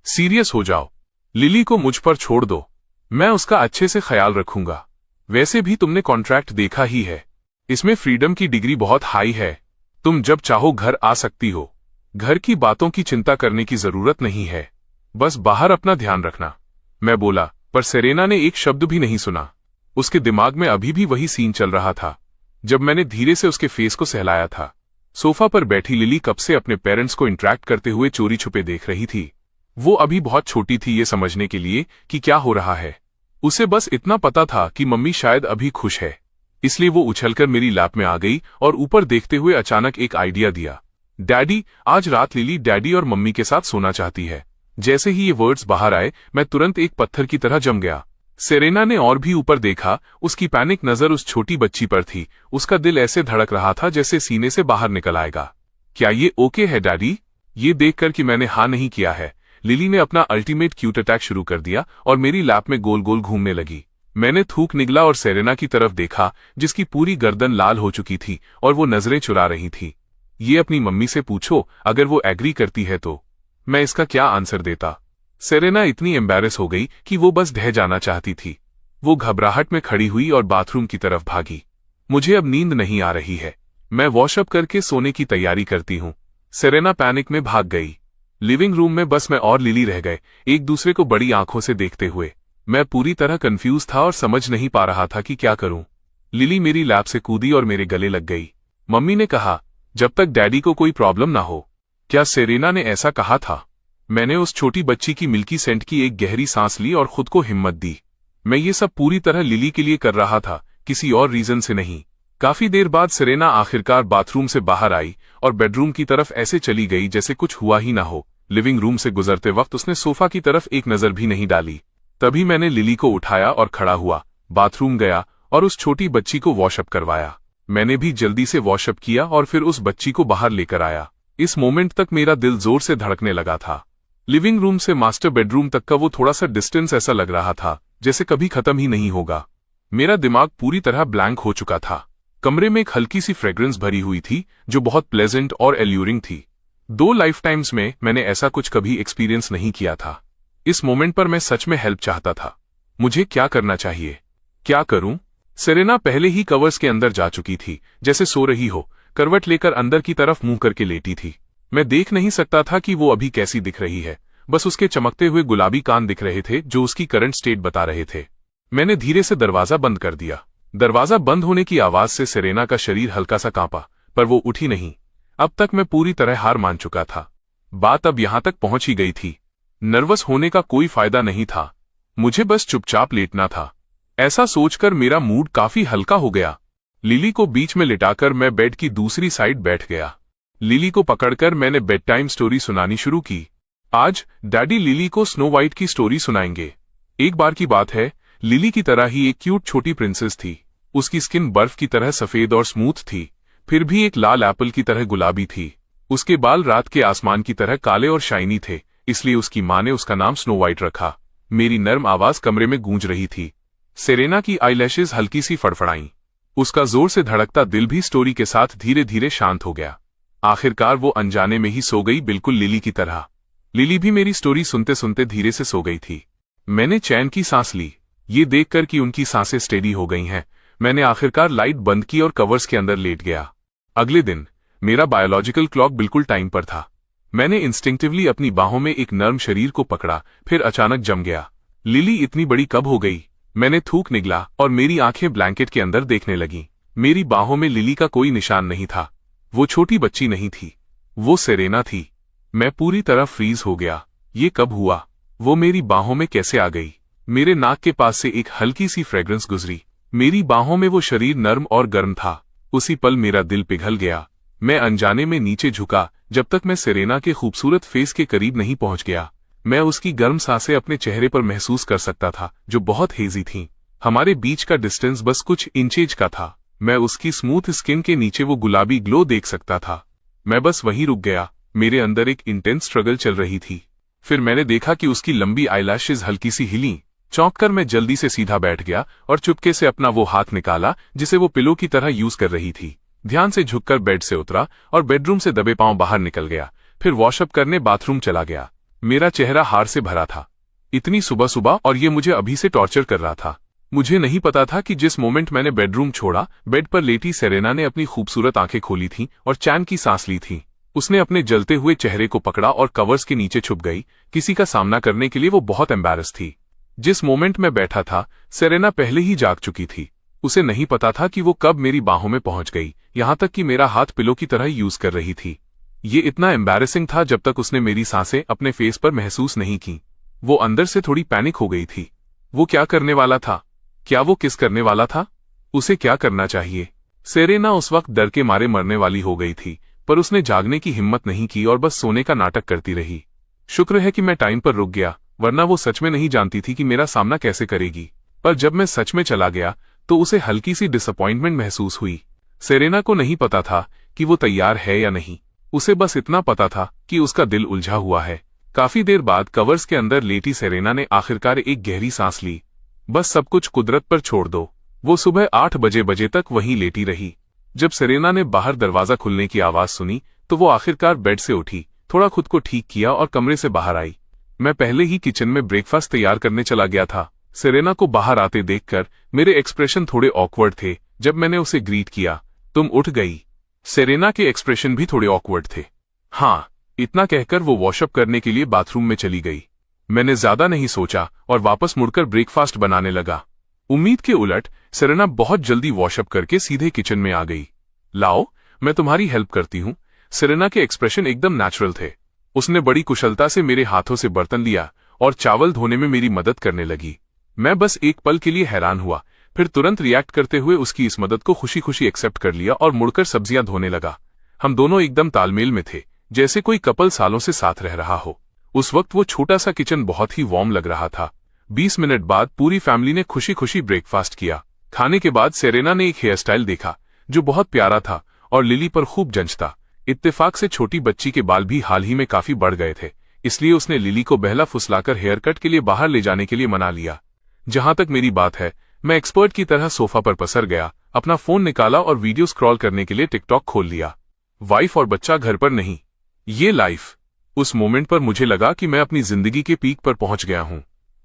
Serious हो जाओ। Lily को मुझ पर छोड़ दो, मैं उसका अच्छे से ख्याल रखूंगा। वैसे भी तुमने कॉन्ट्रैक्ट देखा ही है, इसमें फ्रीडम की डिग्री बहुत हाई है। तुम जब चाहो घर आ सकती हो। घर की बातों की चिंता करने की जरूरत नहीं है, बस बाहर अपना ध्यान रखना। मैं बोला, पर सेरेना ने एक शब्द भी नहीं सुना। उसके दिमाग में अभी भी वही सीन चल रहा था जब मैंने धीरे से उसके फेस को सहलाया था। सोफा पर बैठी लिली कब से अपने पेरेंट्स को इंटरैक्ट करते हुए चोरी छुपे देख रही थी। वो अभी बहुत छोटी थी ये समझने के लिए कि क्या हो रहा है। उसे बस इतना पता था कि मम्मी शायद अभी खुश है, इसलिए वो उछलकर मेरी लैप में आ गई और ऊपर देखते हुए अचानक एक आइडिया दिया। डैडी, आज रात लिली डैडी और मम्मी के साथ सोना चाहती है। जैसे ही ये वर्ड्स बाहर आए, मैं तुरंत एक पत्थर की तरह जम गया। सेरेना ने और भी ऊपर देखा, उसकी पैनिक नजर उस छोटी बच्ची पर थी। उसका दिल ऐसे धड़क रहा था जैसे सीने से बाहर निकल आएगा। क्या ये ओके है डैडी? ये देखकर कि मैंने हाँ नहीं किया है, लिली ने अपना अल्टीमेट क्यूट अटैक शुरू कर दिया और मेरी लैप में गोल गोल घूमने लगी। मैंने थूक निगला और सेरेना की तरफ देखा, जिसकी पूरी गर्दन लाल हो चुकी थी और वो नजरें चुरा रही थी। ये अपनी मम्मी से पूछो, अगर वो एग्री करती है तो। मैं इसका क्या आंसर देता? सेरेना इतनी एम्बैरेस हो गई कि वो बस ढह जाना चाहती थी। वो घबराहट में खड़ी हुई और बाथरूम की तरफ भागी। मुझे अब नींद नहीं आ रही है, मैं वॉशअप करके सोने की तैयारी करती हूँ। सेरेना पैनिक में भाग गई। लिविंग रूम में बस मैं और लिली रह गए, एक दूसरे को बड़ी आंखों से देखते हुए। मैं पूरी तरह कंफ्यूज था और समझ नहीं पा रहा था कि क्या करूं। लिली मेरी लैप से कूदी और मेरे गले लग गई। मम्मी ने कहा, जब तक डैडी को कोई प्रॉब्लम ना हो। क्या सेरेना ने ऐसा कहा था? मैंने उस छोटी बच्ची की मिल्की सेंट की एक गहरी सांस ली और खुद को हिम्मत दी। मैं ये सब पूरी तरह लिली के लिए कर रहा था, किसी और रीजन से नहीं। काफी देर बाद सेरेना आखिरकार बाथरूम से बाहर आई और बेडरूम की तरफ ऐसे चली गई जैसे कुछ हुआ ही ना हो। लिविंग रूम से गुजरते वक्त उसने सोफा की तरफ एक नजर भी नहीं डाली। तभी मैंने लिली को उठाया और खड़ा हुआ, बाथरूम गया और उस छोटी बच्ची को वॉशअप करवाया। मैंने भी जल्दी से वॉशअप किया और फिर उस बच्ची को बाहर लेकर आया। इस मोमेंट तक मेरा दिल जोर से धड़कने लगा था। लिविंग रूम से मास्टर बेडरूम तक का वो थोड़ा सा डिस्टेंस ऐसा लग रहा था जैसे कभी खत्म ही नहीं होगा। मेरा दिमाग पूरी तरह ब्लैंक हो चुका था। कमरे में एक हल्की सी फ्रेग्रेंस भरी हुई थी जो बहुत प्लेजेंट और एल्यूरिंग थी। 2 लाइफ टाइम्स में मैंने ऐसा कुछ कभी एक्सपीरियंस नहीं किया था। इस मोमेंट पर मैं सच में हेल्प चाहता था। मुझे क्या करना चाहिए? क्या करूं? सेरेना पहले ही कवर्स के अंदर जा चुकी थी, जैसे सो रही हो, करवट लेकर अंदर की तरफ मुंह करके लेटी थी। मैं देख नहीं सकता था कि वो अभी कैसी दिख रही है, बस उसके चमकते हुए गुलाबी कान दिख रहे थे जो उसकी करंट स्टेट बता रहे थे। मैंने धीरे से दरवाजा बंद कर दिया। दरवाजा बंद होने की आवाज से सेरेना का शरीर हल्का सा कांपा, पर वो उठी नहीं। अब तक मैं पूरी तरह हार मान चुका था। बात अब यहां तक पहुंच ही गई थी। नर्वस होने का कोई फायदा नहीं था, मुझे बस चुपचाप लेटना था। ऐसा सोचकर मेरा मूड काफी हल्का हो गया। लिली को बीच में लिटाकर मैं बेड की दूसरी साइड बैठ गया। लिली को पकड़कर मैंने बेड टाइम स्टोरी सुनानी शुरू की। आज डैडी लिली को स्नो वाइट की स्टोरी सुनाएंगे। एक बार की बात है, लिली की तरह ही एक क्यूट छोटी प्रिंसेस थी। उसकी स्किन बर्फ की तरह सफेद और स्मूथ थी, फिर भी एक लाल एप्पल की तरह गुलाबी थी। उसके बाल रात के आसमान की तरह काले और शाइनी थे, इसलिए उसकी माँ ने उसका नाम स्नो वाइट रखा। मेरी नर्म आवाज कमरे में गूंज रही थी। सेरेना की आईलैशेस हल्की सी फड़फड़ाईं। उसका जोर से धड़कता दिल भी स्टोरी के साथ धीरे धीरे शांत हो गया। आखिरकार वो अनजाने में ही सो गई, बिल्कुल लिली की तरह। लिली भी मेरी स्टोरी सुनते सुनते धीरे से सो गई थी। मैंने चैन की सांस ली। ये देखकर कि उनकी सांसें स्टेडी हो गई हैं, मैंने आखिरकार लाइट बंद की और कवर्स के अंदर लेट गया। अगले दिन मेरा बायोलॉजिकल क्लॉक बिल्कुल टाइम पर था। मैंने इंस्टिंक्टिवली अपनी बाहों में एक नर्म शरीर को पकड़ा, फिर अचानक जम गया। लिली इतनी बड़ी कब हो गई? मैंने थूक निगला और मेरी आंखें ब्लैंकेट के अंदर देखने लगीं। मेरी बाहों में लिली का कोई निशान नहीं था। वो छोटी बच्ची नहीं थी, वो सेरेना थी। मैं पूरी तरह फ्रीज हो गया। ये कब हुआ? वो मेरी बाहों में कैसे आ गई? मेरे नाक के पास से एक हल्की सी फ्रेग्रेंस गुजरी। मेरी बाहों में वो शरीर नर्म और गर्म था। उसी पल मेरा दिल पिघल गया। मैं अनजाने में नीचे झुका जब तक मैं सेरेना के खूबसूरत फेस के करीब नहीं पहुंच गया। मैं उसकी गर्म सांसें अपने चेहरे पर महसूस कर सकता था, जो बहुत हेजी थीं। हमारे बीच का डिस्टेंस बस कुछ इंचेज का था। मैं उसकी स्मूथ स्किन के नीचे वो गुलाबी ग्लो देख सकता था। मैं बस वहीं रुक गया। मेरे अंदर एक इंटेंस स्ट्रगल चल रही थी। फिर मैंने देखा कि उसकी लंबी आईलैशेस हल्की सी हिलीं। चौंककर मैं जल्दी से सीधा बैठ गया और चुपके से अपना वो हाथ निकाला जिसे वो पिलो की तरह यूज कर रही थी। ध्यान से झुककर बेड से उतरा और बेडरूम से दबे पांव बाहर निकल गया। फिर वॉशअप करने बाथरूम चला गया। मेरा चेहरा हार से भरा था। इतनी सुबह सुबह, और ये मुझे अभी से टॉर्चर कर रहा था। मुझे नहीं पता था कि जिस मोमेंट मैंने बेडरूम छोड़ा, बेड पर लेटी सेरेना ने अपनी खूबसूरत आंखें खोली थीं और चैन की सांस ली थी। उसने अपने जलते हुए चेहरे को पकड़ा और कवर्स के नीचे छुप गई। किसी का सामना करने के लिए वो बहुत एम्बैरस थी। जिस मोमेंट में बैठा था, सेरेना पहले ही जाग चुकी थी। उसे नहीं पता था कि वो कब मेरी बाहों में पहुंच गई, यहां तक कि मेरा हाथ पिलो की तरह यूज कर रही थी। ये इतना एम्बैरेसिंग था जब तक उसने मेरी सांसें अपने फेस पर महसूस नहीं की। वो अंदर से थोड़ी पैनिक हो गई थी। वो क्या करने वाला था? क्या वो किस करने वाला था? उसे क्या करना चाहिए? सेरेना उस वक्त डर के मारे मरने वाली हो गई थी, पर उसने जागने की हिम्मत नहीं की और बस सोने का नाटक करती रही। शुक्र है कि मैं टाइम पर रुक गया, वरना वो सच में नहीं जानती थी कि मेरा सामना कैसे करेगी। पर जब मैं सच में चला गया तो उसे हल्की सी डिसअपॉइंटमेंट महसूस हुई। सेरेना को नहीं पता था कि वो तैयार है या नहीं। उसे बस इतना पता था कि उसका दिल उलझा हुआ है। काफी देर बाद कवर्स के अंदर लेटी सेरेना ने आखिरकार एक गहरी सांस ली। बस सब कुछ कुदरत पर छोड़ दो। वो सुबह 8 बजे तक वहीं लेटी रही। जब सेरेना ने बाहर दरवाजा खुलने की आवाज सुनी तो वो आखिरकार बेड से उठी, थोड़ा खुद को ठीक किया और कमरे से बाहर आई। मैं पहले ही किचन में ब्रेकफास्ट तैयार करने चला गया था। सेरेना को बाहर आते देखकर मेरे एक्सप्रेशन थोड़े ऑकवर्ड थे। जब मैंने उसे ग्रीट किया, तुम उठ गई। सेरेना के एक्सप्रेशन भी थोड़े ऑकवर्ड थे। हाँ, इतना कहकर वो वॉशअप करने के लिए बाथरूम में चली गई। मैंने ज्यादा नहीं सोचा और वापस मुड़कर ब्रेकफास्ट बनाने लगा। उम्मीद के उलट सेरेना बहुत जल्दी वॉशअप करके सीधे किचन में आ गई। लाओ, मैं तुम्हारी हेल्प करती हूँ। सेरेना के एक्सप्रेशन एकदम नेचुरल थे। उसने बड़ी कुशलता से मेरे हाथों से बर्तन लिया और चावल धोने में मेरी मदद करने लगी। मैं बस एक पल के लिए हैरान हुआ, फिर तुरंत रिएक्ट करते हुए उसकी इस मदद को खुशी खुशी एक्सेप्ट कर लिया और मुड़कर सब्जियां धोने लगा। हम दोनों एकदम तालमेल में थे, जैसे कोई कपल सालों से साथ रह रहा हो। उस वक्त वो छोटा सा किचन बहुत ही वार्म लग रहा था। 20 मिनट बाद पूरी फैमिली ने खुशी खुशी ब्रेकफास्ट किया। खाने के बाद सेरेना ने एक हेयर स्टाइल देखा जो बहुत प्यारा था और लिली पर खूब जंचता। इत्तेफाक से छोटी बच्ची के बाल भी हाल ही में काफी बढ़ गए थे, इसलिए उसने लिली को बहला फुसलाकर हेयर कट के लिए बाहर ले जाने के लिए मना लिया। जहां तक मेरी बात है, मैं एक्सपर्ट की तरह सोफा पर पसर गया, अपना फोन निकाला और वीडियो स्क्रॉल करने के लिए टिकटॉक खोल लिया। वाइफ और बच्चा घर पर नहीं, ये लाइफ। उस मोमेंट पर मुझे लगा कि मैं अपनी जिंदगी के पीक पर पहुंच गया हूं।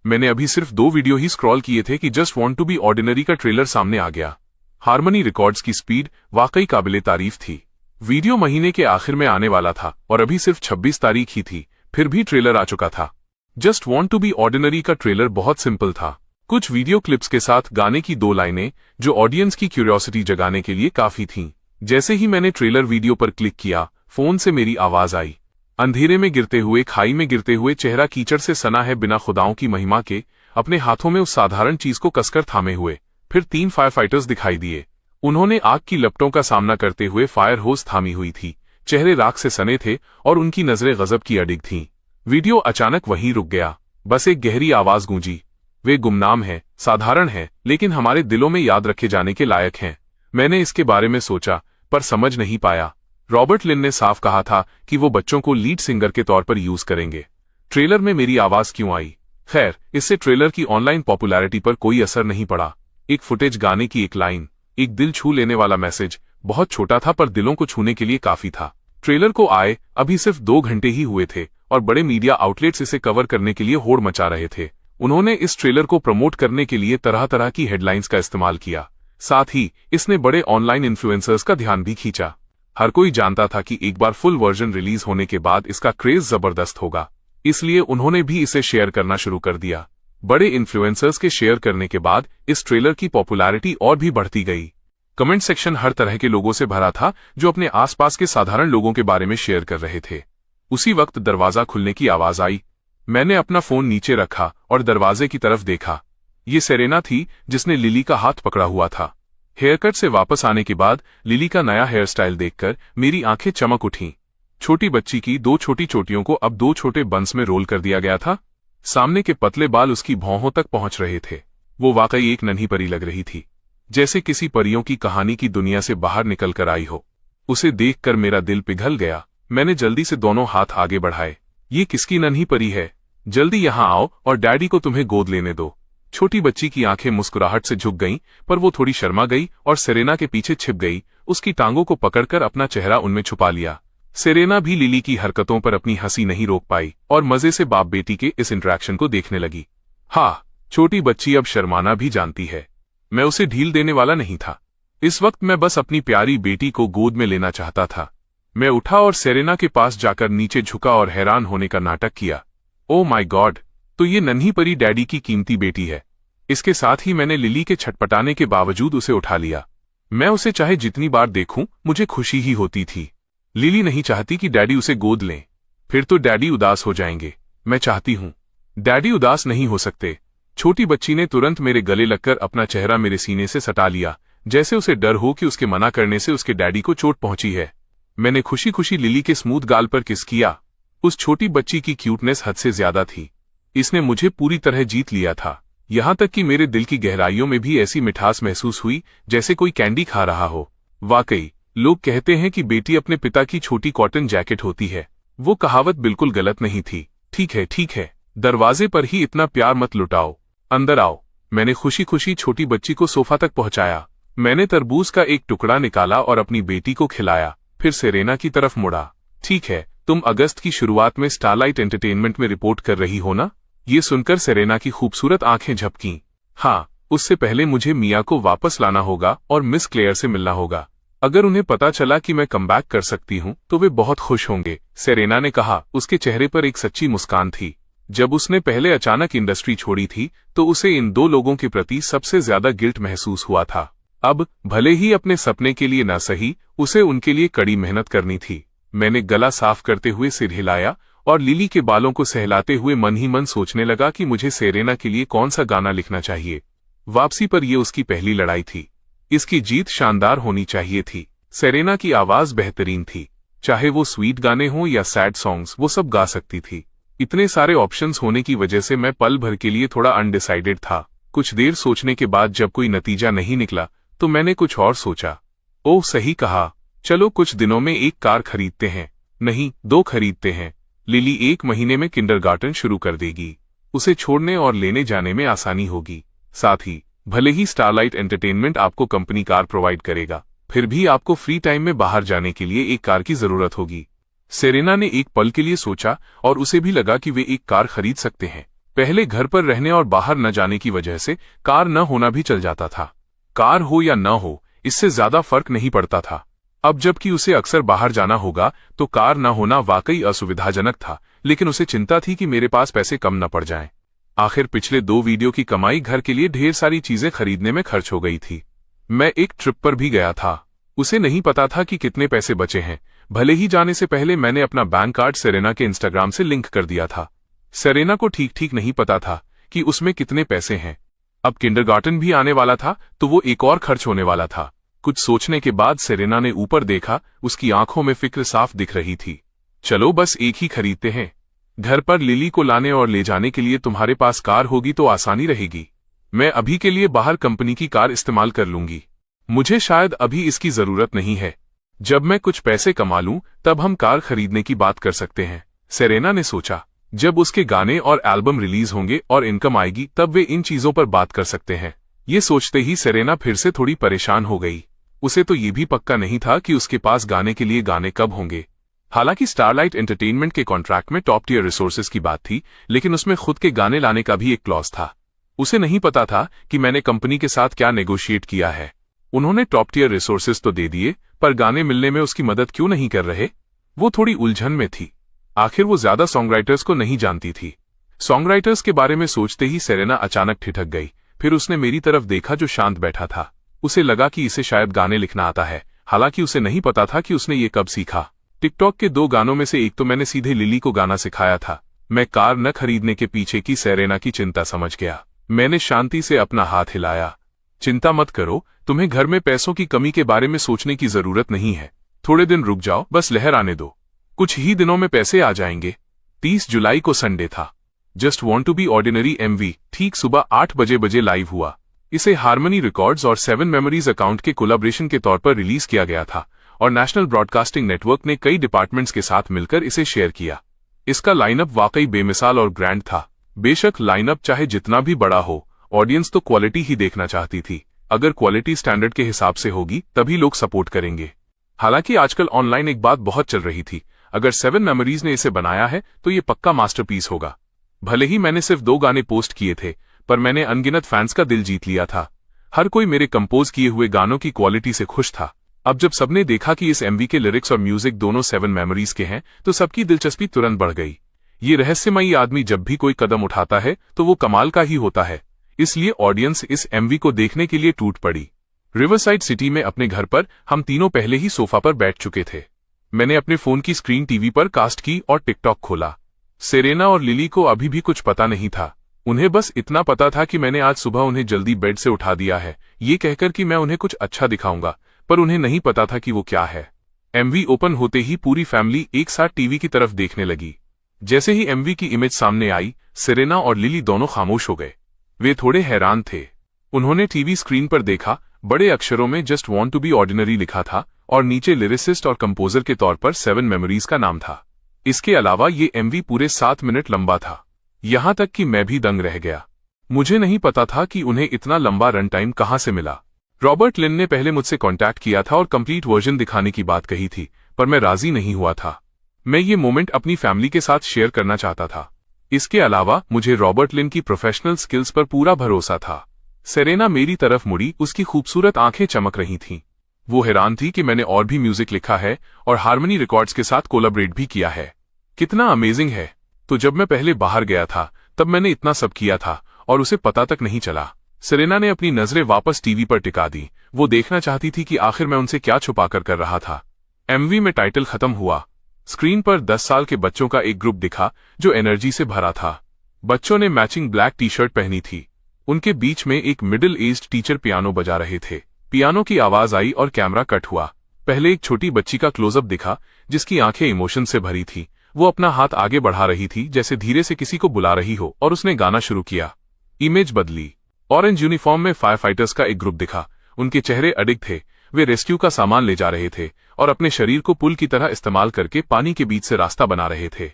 मैंने अभी सिर्फ 2 वीडियो ही स्क्रॉल किए थे कि just want to be ordinary का ट्रेलर सामने आ गया। हार्मनी रिकॉर्ड्स की स्पीड वाकई काबिले तारीफ थी। वीडियो महीने के आखिर में आने वाला था और अभी सिर्फ 26 तारीख ही थी, फिर भी ट्रेलर आ चुका था। Just want to be ordinary का ट्रेलर बहुत सिंपल था। कुछ वीडियो क्लिप्स के साथ गाने की 2 लाइनें जो ऑडियंस की क्यूरियोसिटी जगाने के लिए काफी थीं। जैसे ही मैंने ट्रेलर वीडियो पर क्लिक किया, फोन से मेरी आवाज आई। अंधेरे में गिरते हुए, खाई में गिरते हुए, चेहरा कीचड़ से सना है बिना खुदाओं की महिमा के, अपने हाथों में उस साधारण चीज को कसकर थामे हुए। फिर 3 फायर फाइटर्स दिखाई दिए। उन्होंने आग की लपटों का सामना करते हुए फायर होस थामी हुई थी। चेहरे राख से सने थे और उनकी नजरें गजब की अडिग थीं। वीडियो अचानक वहीं रुक गया। बस एक गहरी आवाज गूंजी, वे गुमनाम हैं, साधारण हैं, लेकिन हमारे दिलों में याद रखे जाने के लायक हैं। मैंने इसके बारे में सोचा, पर समझ नहीं पाया। रॉबर्ट लिन ने साफ कहा था कि वो बच्चों को लीड सिंगर के तौर पर यूज करेंगे। ट्रेलर में मेरी आवाज क्यों आई? खैर, इससे ट्रेलर की ऑनलाइन पॉपुलैरिटी पर कोई असर नहीं पड़ा। एक फुटेज, गाने की एक लाइन, एक दिल छू लेने वाला मैसेज, बहुत छोटा था पर दिलों को छूने के लिए काफी था। ट्रेलर को आए अभी सिर्फ 2 घंटे ही हुए थे और बड़े मीडिया आउटलेट्स इसे कवर करने के लिए होड़ मचा रहे थे। उन्होंने इस ट्रेलर को प्रमोट करने के लिए तरह तरह की हेडलाइंस का इस्तेमाल किया। साथ ही इसने बड़े ऑनलाइन इन्फ्लुएंसर्स का ध्यान भी खींचा। हर कोई जानता था कि एक बार फुल वर्जन रिलीज होने के बाद इसका क्रेज जबरदस्त होगा, इसलिए उन्होंने भी इसे शेयर करना शुरू कर दिया। बड़े इन्फ्लुएंसर्स के शेयर करने के बाद इस ट्रेलर की पॉपुलैरिटी और भी बढ़ती गई। कमेंट सेक्शन हर तरह के लोगों से भरा था जो अपने आसपास के साधारण लोगों के बारे में शेयर कर रहे थे। उसी वक्त दरवाजा खुलने की आवाज आई। मैंने अपना फोन नीचे रखा और दरवाजे की तरफ देखा। ये सेरेना थी जिसने लिली का हाथ पकड़ा हुआ था। हेयरकट से वापस आने के बाद लिली का नया हेयर स्टाइल देखकर मेरी आंखें चमक उठीं। छोटी बच्ची की 2 छोटी चोटियों को अब 2 छोटे बंस में रोल कर दिया गया था। सामने के पतले बाल उसकी भौहों तक पहुंच रहे थे। वो वाकई एक नन्ही परी लग रही थी, जैसे किसी परियों की कहानी की दुनिया से बाहर निकल कर आई हो। उसे देखकर मेरा दिल पिघल गया। मैंने जल्दी से दोनों हाथ आगे बढ़ाए। ये किसकी नन्ही परी है? जल्दी यहाँ आओ और डैडी को तुम्हें गोद लेने दो। छोटी बच्ची की आंखें मुस्कुराहट से झुक गईं, पर वो थोड़ी शर्मा गई और सेरेना के पीछे छिप गई, उसकी टांगों को पकड़कर अपना चेहरा उनमें छुपा लिया। सेरेना भी लिली की हरकतों पर अपनी हंसी नहीं रोक पाई और मजे से बाप बेटी के इस इंटरेक्शन को देखने लगी। हाँ, छोटी बच्ची अब शर्माना भी जानती है। मैं उसे ढील देने वाला नहीं था। इस वक्त मैं बस अपनी प्यारी बेटी को गोद में लेना चाहता था। मैं उठा और सेरेना के पास जाकर नीचे झुका और हैरान होने का नाटक किया। ओ माय गॉड, तो ये नन्ही परी डैडी की कीमती बेटी है। इसके साथ ही मैंने लिली के छटपटाने के बावजूद उसे उठा लिया। मैं उसे चाहे जितनी बार देखूं, मुझे खुशी ही होती थी। लिली नहीं चाहती कि डैडी उसे गोद लें, फिर तो डैडी उदास हो जाएंगे। मैं चाहती हूं डैडी उदास नहीं हो सकते। छोटी बच्ची ने तुरंत मेरे गले लगकर अपना चेहरा मेरे सीने से सटा लिया, जैसे उसे डर हो कि उसके मना करने से उसके डैडी को चोट पहुंची है। मैंने खुशी खुशी लिली के स्मूथ गाल पर किस किया। उस छोटी बच्ची की क्यूटनेस हद से ज्यादा थी। इसने मुझे पूरी तरह जीत लिया था, यहां तक कि मेरे दिल की गहराइयों में भी ऐसी मिठास महसूस हुई जैसे कोई कैंडी खा रहा हो। वाकई, लोग कहते हैं कि बेटी अपने पिता की छोटी कॉटन जैकेट होती है। वो कहावत बिल्कुल गलत नहीं थी। ठीक है, ठीक है, दरवाजे पर ही इतना प्यार मत लुटाओ, अंदर आओ। मैंने खुशी खुशी छोटी बच्ची को सोफा तक पहुंचाया। मैंने तरबूज का एक टुकड़ा निकाला और अपनी बेटी को खिलाया, फिर सेरेना की तरफ मुड़ा। ठीक है, तुम अगस्त की शुरुआत में स्टारलाइट एंटरटेनमेंट में रिपोर्ट कर रही हो ना? ये सुनकर सेरेना की खूबसूरत आंखें झपकीं। हाँ, उससे पहले मुझे मिया को वापस लाना होगा और मिस क्लेयर से मिलना होगा। अगर उन्हें पता चला कि मैं कमबैक कर सकती हूँ तो वे बहुत खुश होंगे, सेरेना ने कहा। उसके चेहरे पर एक सच्ची मुस्कान थी। जब उसने पहले अचानक इंडस्ट्री छोड़ी थी तो उसे इन दो लोगों के प्रति सबसे ज्यादा गिल्ट महसूस हुआ था। अब भले ही अपने सपने के लिए न सही, उसे उनके लिए कड़ी मेहनत करनी थी। मैंने गला साफ करते हुए सिर हिलाया और लिली के बालों को सहलाते हुए मन ही मन सोचने लगा कि मुझे सेरेना के लिए कौन सा गाना लिखना चाहिए। वापसी पर यह उसकी पहली लड़ाई थी। इसकी जीत शानदार होनी चाहिए थी। सेरेना की आवाज बेहतरीन थी। चाहे वो स्वीट गाने हों या सैड सॉन्ग्स, वो सब गा सकती थी। इतने सारे ऑप्शंस होने की वजह से मैं पल भर के लिए थोड़ा अनडिसाइडेड था। कुछ देर सोचने के बाद जब कोई नतीजा नहीं निकला तो मैंने कुछ और सोचा। ओह, सही कहा, चलो कुछ दिनों में एक कार खरीदते हैं। नहीं, 2 खरीदते हैं। लिली 1 महीने में किंडरगार्टन शुरू कर देगी। उसे छोड़ने और लेने जाने में आसानी होगी। साथ ही भले ही स्टारलाइट एंटरटेनमेंट आपको कंपनी कार प्रोवाइड करेगा, फिर भी आपको फ्री टाइम में बाहर जाने के लिए एक कार की जरूरत होगी। सेरेना ने एक पल के लिए सोचा और उसे भी लगा कि वे एक कार खरीद सकते हैं। पहले घर पर रहने और बाहर न जाने की वजह से कार न होना भी चल जाता था। कार हो या न हो, इससे ज्यादा फर्क नहीं पड़ता था। अब जबकि उसे अक्सर बाहर जाना होगा तो कार न होना वाकई असुविधाजनक था, लेकिन उसे चिंता थी कि मेरे पास पैसे कम न पड़ जाएं। आखिर पिछले 2 वीडियो की कमाई घर के लिए ढेर सारी चीजें खरीदने में खर्च हो गई थी। मैं एक ट्रिप पर भी गया था। उसे नहीं पता था कि कितने पैसे बचे हैं। भले ही जाने से पहले मैंने अपना बैंक कार्ड सेरेना के इंस्टाग्राम से लिंक कर दिया था। सेरेना को ठीक ठीक नहीं पता था कि उसमें कितने पैसे हैं। अब किंडरगार्टन भी आने वाला था तो वो एक और खर्च होने वाला था। कुछ सोचने के बाद सेरेना ने ऊपर देखा। उसकी आंखों में फिक्र साफ दिख रही थी। चलो बस एक ही खरीदते हैं। घर पर लिली को लाने और ले जाने के लिए तुम्हारे पास कार होगी तो आसानी रहेगी। मैं अभी के लिए बाहर कंपनी की कार इस्तेमाल कर लूंगी। मुझे शायद अभी इसकी जरूरत नहीं है। जब मैं कुछ पैसे कमा लूं तब हम कार खरीदने की बात कर सकते हैं, सेरेना ने सोचा। जब उसके गाने और एल्बम रिलीज होंगे और इनकम आएगी तब वे इन चीजों पर बात कर सकते हैं। ये सोचते ही सेरेना फिर से थोड़ी परेशान हो गई। उसे तो ये भी पक्का नहीं था कि उसके पास गाने के लिए गाने कब होंगे। हालांकि स्टारलाइट एंटरटेनमेंट के कॉन्ट्रैक्ट में टॉप टियर रिसोर्सेज की बात थी, लेकिन उसमें खुद के गाने लाने का भी एक क्लॉज था। उसे नहीं पता था कि मैंने कंपनी के साथ क्या नेगोशिएट किया है। उन्होंने टॉप टियर रिसोर्सेज तो दे दिए, पर गाने मिलने में उसकी मदद क्यों नहीं कर रहे? वो थोड़ी उलझन में थी। आखिर वो ज्यादा सॉन्ग राइटर्स को नहीं जानती थी। सॉन्ग राइटर्स के बारे में सोचते ही सेरेना अचानक ठिठक गई। फिर उसने मेरी तरफ देखा जो शांत बैठा था। उसे लगा कि इसे शायद गाने लिखना आता है। हालांकि उसे नहीं पता था कि उसने ये कब सीखा। टिकटॉक के 2 गानों में से एक तो मैंने सीधे लिली को गाना सिखाया था। मैं कार न खरीदने के पीछे की सेरेना की चिंता समझ गया। मैंने शांति से अपना हाथ हिलाया। चिंता मत करो, तुम्हें घर में पैसों की कमी के बारे में सोचने की जरूरत नहीं है। थोड़े दिन रुक जाओ, बस लहर आने दो। कुछ ही दिनों में पैसे आ जाएंगे। 30 जुलाई को संडे था। Just want to be ordinary MV ठीक सुबह 8 बजे लाइव हुआ। इसे हार्मनी रिकॉर्ड्स और 7 मेमोरीज अकाउंट के कोलैबोरेशन के तौर पर रिलीज किया गया था और नेशनल ब्रॉडकास्टिंग नेटवर्क ने कई डिपार्टमेंट्स के साथ मिलकर इसे शेयर किया। इसका लाइनअप वाकई बेमिसाल और ग्रैंड था। बेशक लाइनअप चाहे जितना भी बड़ा हो, ऑडियंस तो क्वालिटी ही देखना चाहती थी। अगर क्वालिटी स्टैंडर्ड के हिसाब से होगी तभी लोग सपोर्ट करेंगे। हालांकि आजकल ऑनलाइन एक बात बहुत चल रही थी, अगर 7 मेमोरीज ने इसे बनाया है तो ये पक्का मास्टरपीस होगा। भले ही मैंने सिर्फ 2 गाने पोस्ट किए थे, पर मैंने अनगिनत फैंस का दिल जीत लिया था। हर कोई मेरे कंपोज किए हुए गानों की क्वालिटी से खुश था। अब जब सबने देखा कि इस एमवी के लिरिक्स और म्यूजिक दोनों 7 मेमोरीज के हैं, तो सबकी दिलचस्पी तुरंत बढ़ गई। ये रहस्यमयी आदमी जब भी कोई कदम उठाता है तो वो कमाल का ही होता है, इसलिए ऑडियंस इस एमवी को देखने के लिए टूट पड़ी। रिवरसाइड सिटी में अपने घर पर हम तीनों पहले ही सोफा पर बैठ चुके थे। मैंने अपने फोन की स्क्रीन टीवी पर कास्ट की और टिकटॉक खोला। सेरेना और लिली को अभी भी कुछ पता नहीं था। उन्हें बस इतना पता था कि मैंने आज सुबह उन्हें जल्दी बेड से उठा दिया है, ये कहकर कि मैं उन्हें कुछ अच्छा दिखाऊंगा, पर उन्हें नहीं पता था कि वो क्या है। एमवी ओपन होते ही पूरी फैमिली एक साथ टीवी की तरफ देखने लगी। जैसे ही एमवी की इमेज सामने आई, सेरेना और लिली दोनों खामोश हो गए। वे थोड़े हैरान थे। उन्होंने टीवी स्क्रीन पर देखा, बड़े अक्षरों में just want to be ordinary लिखा था और नीचे लिरिसिस्ट और कंपोजर के तौर पर 7 मेमोरीज का नाम था। इसके अलावा ये एमवी पूरे 7 मिनट लंबा था। यहां तक कि मैं भी दंग रह गया। मुझे नहीं पता था कि उन्हें इतना लंबा रन टाइम कहां से मिला। रॉबर्ट लिन ने पहले मुझसे कांटेक्ट किया था और कंप्लीट वर्जन दिखाने की बात कही थी, पर मैं राजी नहीं हुआ था। मैं ये मोमेंट अपनी फैमिली के साथ शेयर करना चाहता था। इसके अलावा मुझे रॉबर्ट लिन की प्रोफेशनल स्किल्स पर पूरा भरोसा था। सेरेना मेरी तरफ मुड़ी, उसकी खूबसूरत आंखें चमक रही थीं। वो हैरान थी कि मैंने और भी म्यूजिक लिखा है और हार्मनी रिकॉर्ड्स के साथ कोलैबोरेट भी किया है। कितना अमेजिंग है। तो जब मैं पहले बाहर गया था तब मैंने इतना सब किया था और उसे पता तक नहीं चला। सेरेना ने अपनी नजरें वापस टीवी पर टिका दी। वो देखना चाहती थी कि आखिर मैं उनसे क्या छुपाकर कर रहा था। एमवी में टाइटल खत्म हुआ। स्क्रीन पर 10 साल के बच्चों का एक ग्रुप दिखा जो एनर्जी से भरा था। बच्चों ने मैचिंग ब्लैक टी शर्ट पहनी थी। उनके बीच में एक मिडिल एज्ड टीचर पियानो बजा रहे थे। पियानो की आवाज आई और कैमरा कट हुआ। पहले एक छोटी बच्ची का क्लोजअप दिखा जिसकी आंखें इमोशन से भरी थी। वो अपना हाथ आगे बढ़ा रही थी जैसे धीरे से किसी को बुला रही हो, और उसने गाना शुरू किया। इमेज बदली। ऑरेंज यूनिफॉर्म में फायर फाइटर्स का एक ग्रुप दिखा। उनके चेहरे अडिग थे। वे रेस्क्यू का सामान ले जा रहे थे और अपने शरीर को पुल की तरह इस्तेमाल करके पानी के बीच से रास्ता बना रहे थे।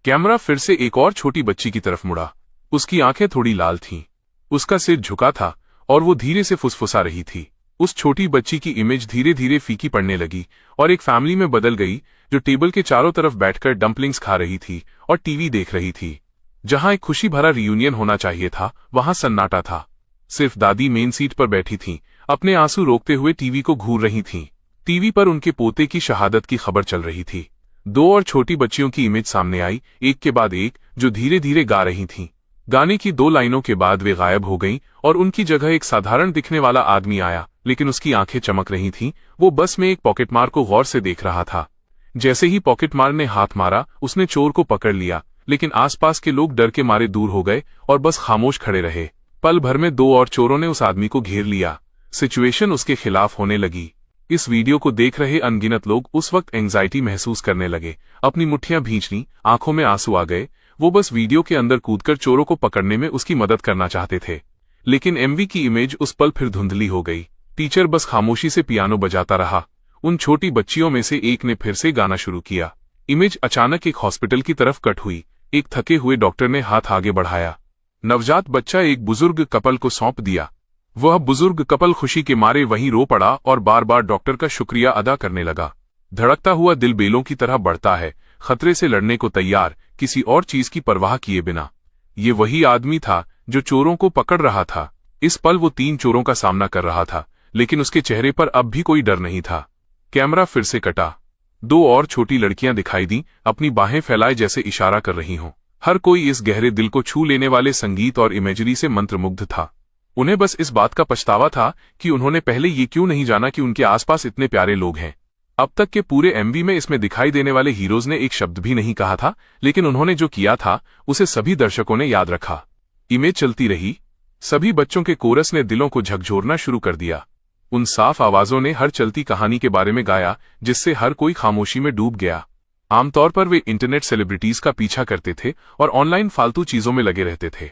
कैमरा फिर से एक और छोटी बच्ची की तरफ मुड़ा। उसकी आंखें थोड़ी लाल थीं। उसका सिर झुका था और वो धीरे से फुसफुसा रही थी। उस छोटी बच्ची की इमेज धीरे धीरे फीकी पड़ने लगी और एक फैमिली में बदल गई जो टेबल के चारों तरफ बैठकर डम्पलिंग्स खा रही थी और टीवी देख रही थी। जहां एक खुशी भरा रियूनियन होना चाहिए था, वहां सन्नाटा था। सिर्फ दादी मेन सीट पर बैठी थीं, अपने आंसू रोकते हुए टीवी को घूर रही थीं। टीवी पर उनके पोते की शहादत की खबर चल रही थी। 2 और छोटी बच्चियों की इमेज सामने आई, एक के बाद एक, जो धीरे धीरे गा रही थीं। गाने की 2 लाइनों के बाद वे गायब हो गईं और उनकी जगह एक साधारण दिखने वाला आदमी आया, लेकिन उसकी आंखें चमक रही थीं। वो बस में एक पॉकेटमार को गौर से देख रहा था। जैसे ही पॉकेटमार ने हाथ मारा, उसने चोर को पकड़ लिया, लेकिन आसपास के लोग डर के मारे दूर हो गए और बस खामोश खड़े रहे। पल भर में 2 और चोरों ने उस आदमी को घेर लिया। सिचुएशन उसके खिलाफ होने लगी। इस वीडियो को देख रहे अनगिनत लोग उस वक्त एंजाइटी महसूस करने लगे। अपनी मुट्ठियां भींचनी, आंखों में आंसू आ गए। वो बस वीडियो के अंदर कूदकर चोरों को पकड़ने में उसकी मदद करना चाहते थे, लेकिन एमवी की इमेज उस पल फिर धुंधली हो गई। टीचर बस खामोशी से पियानो बजाता रहा। उन छोटी बच्चियों में से एक ने फिर से गाना शुरू किया। इमेज अचानक एक हॉस्पिटल की तरफ कट हुई। एक थके हुए डॉक्टर ने हाथ आगे बढ़ाया। नवजात बच्चा एक बुजुर्ग कपल को सौंप दिया। वह बुजुर्ग कपल खुशी के मारे वहीं रो पड़ा और बार बार डॉक्टर का शुक्रिया अदा करने लगा। धड़कता हुआ दिल बेलों की तरह बढ़ता है, खतरे से लड़ने को तैयार, किसी और चीज की परवाह किए बिना। ये वही आदमी था जो चोरों को पकड़ रहा था। इस पल वो 3 चोरों का सामना कर रहा था, लेकिन उसके चेहरे पर अब भी कोई डर नहीं था। कैमरा फिर से कटा। 2 और छोटी लड़कियां दिखाई दी, अपनी बाहें फैलाए जैसे इशारा कर रही हों। हर कोई इस गहरे दिल को छू लेने वाले संगीत और इमेजरी से मंत्रमुग्ध था। उन्हें बस इस बात का पछतावा था कि उन्होंने पहले ये क्यों नहीं जाना कि उनके आसपास इतने प्यारे लोग हैं। अब तक के पूरे एमवी में इसमें दिखाई देने वाले हीरोज ने एक शब्द भी नहीं कहा था, लेकिन उन्होंने जो किया था उसे सभी दर्शकों ने याद रखा। इमेज चलती रही। सभी बच्चों के कोरस ने दिलों को झकझोरना शुरू कर दिया। उन साफ आवाजों ने हर चलती कहानी के बारे में गाया, जिससे हर कोई खामोशी में डूब गया। आमतौर पर वे इंटरनेट सेलिब्रिटीज का पीछा करते थे और ऑनलाइन फालतू चीजों में लगे रहते थे।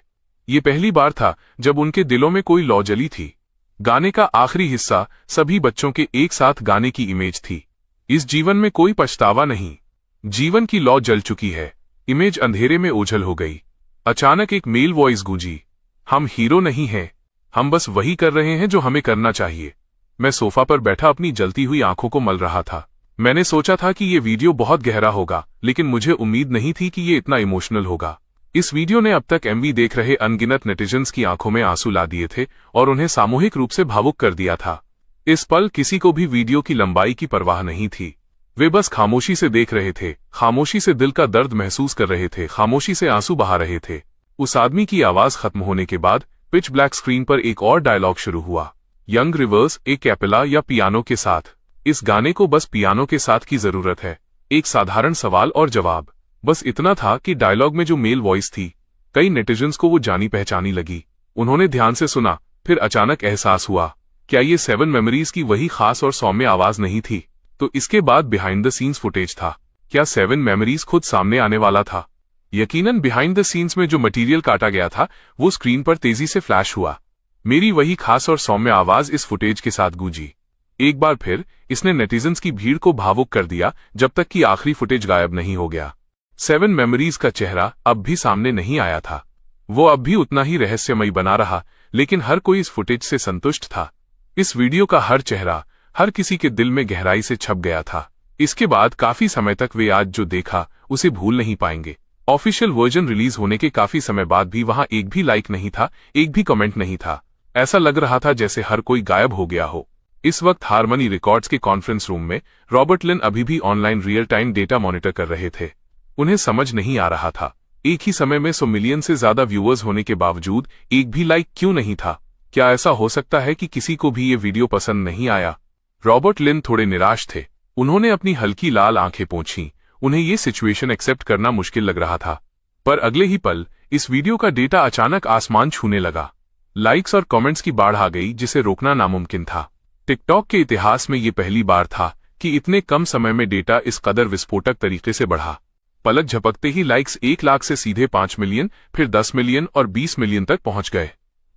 ये पहली बार था जब उनके दिलों में कोई लौ जली थी। गाने का आखिरी हिस्सा सभी बच्चों के एक साथ गाने की इमेज थी। इस जीवन में कोई पछतावा नहीं, जीवन की लौ जल चुकी है। इमेज अंधेरे में ओझल हो गई। अचानक एक मेल वॉइस गूंजी, हम हीरो नहीं हैं, हम बस वही कर रहे हैं जो हमें करना चाहिए। मैं सोफा पर बैठा अपनी जलती हुई आंखों को मल रहा था। मैंने सोचा था कि ये वीडियो बहुत गहरा होगा, लेकिन मुझे उम्मीद नहीं थी कि ये इतना इमोशनल होगा। इस वीडियो ने अब तक एमवी देख रहे अनगिनत नेटिजन्स की आंखों में आंसू ला दिए थे और उन्हें सामूहिक रूप से भावुक कर दिया था। इस पल किसी को भी वीडियो की लंबाई की परवाह नहीं थी। वे बस खामोशी से देख रहे थे, खामोशी से दिल का दर्द महसूस कर रहे थे, खामोशी से आंसू बहा रहे थे। उस आदमी की आवाज खत्म होने के बाद पिच ब्लैक स्क्रीन पर एक और डायलॉग शुरू हुआ, यंग रिवर्स, एक कैपेला या पियानो के साथ। इस गाने को बस पियानो के साथ की जरूरत है। एक साधारण सवाल और जवाब, बस इतना था कि डायलॉग में जो मेल वॉइस थी, कई नेटिजन्स को वो जानी पहचानी लगी। उन्होंने ध्यान से सुना, फिर अचानक एहसास हुआ, क्या ये 7 मेमोरीज की वही खास और सौम्य आवाज नहीं थी? तो इसके बाद बिहाइंड द सीन्स फुटेज था। क्या 7 मेमोरीज खुद सामने आने वाला था? यकीनन बिहाइंड द सीन्स में जो मटेरियल काटा गया था वो स्क्रीन पर तेजी से फ्लैश हुआ। मेरी वही खास और सौम्य आवाज इस फुटेज के साथ गूंजी। एक बार फिर इसने नेटिजन्स की भीड़ को भावुक कर दिया, जब तक कि आखिरी फुटेज गायब नहीं हो गया। 7 मेमोरीज का चेहरा अब भी सामने नहीं आया था। वो अब भी उतना ही रहस्यमयी बना रहा, लेकिन हर कोई इस फुटेज से संतुष्ट था। इस वीडियो का हर चेहरा हर किसी के दिल में गहराई से छप गया था। इसके बाद काफी समय तक वे आज जो देखा उसे भूल नहीं पाएंगे। ऑफिशियल वर्जन रिलीज होने के काफी समय बाद भी वहां एक भी लाइक नहीं था, एक भी कमेंट नहीं था। ऐसा लग रहा था जैसे हर कोई गायब हो गया हो। इस वक्त हारमनी रिकॉर्ड्स के कॉन्फ्रेंस रूम में रॉबर्ट लिन अभी भी online real time data monitor कर रहे थे। उन्हें समझ नहीं आ रहा था, एक ही समय में 100 मिलियन से ज्यादा व्यूअर्स होने के बावजूद एक भी लाइक क्यों नहीं था। क्या ऐसा हो सकता है कि किसी को भी ये वीडियो पसंद नहीं आया? रॉबर्ट लिन थोड़े निराश थे। उन्होंने अपनी हल्की लाल आंखें पोंछीं। उन्हें ये सिचुएशन एक्सेप्ट करना मुश्किल लग रहा था। पर अगले ही पल इस वीडियो का डेटा अचानक आसमान छूने लगा। लाइक्स और कमेंट्स की बाढ़ आ गई जिसे रोकना नामुमकिन था। टिकटॉक के इतिहास में ये पहली बार था कि इतने कम समय में डेटा इस कदर विस्फोटक तरीके से बढ़ा। पलक झपकते ही लाइक्स 1 लाख से सीधे 5 मिलियन, फिर 10 मिलियन और 20 मिलियन तक पहुंच गए।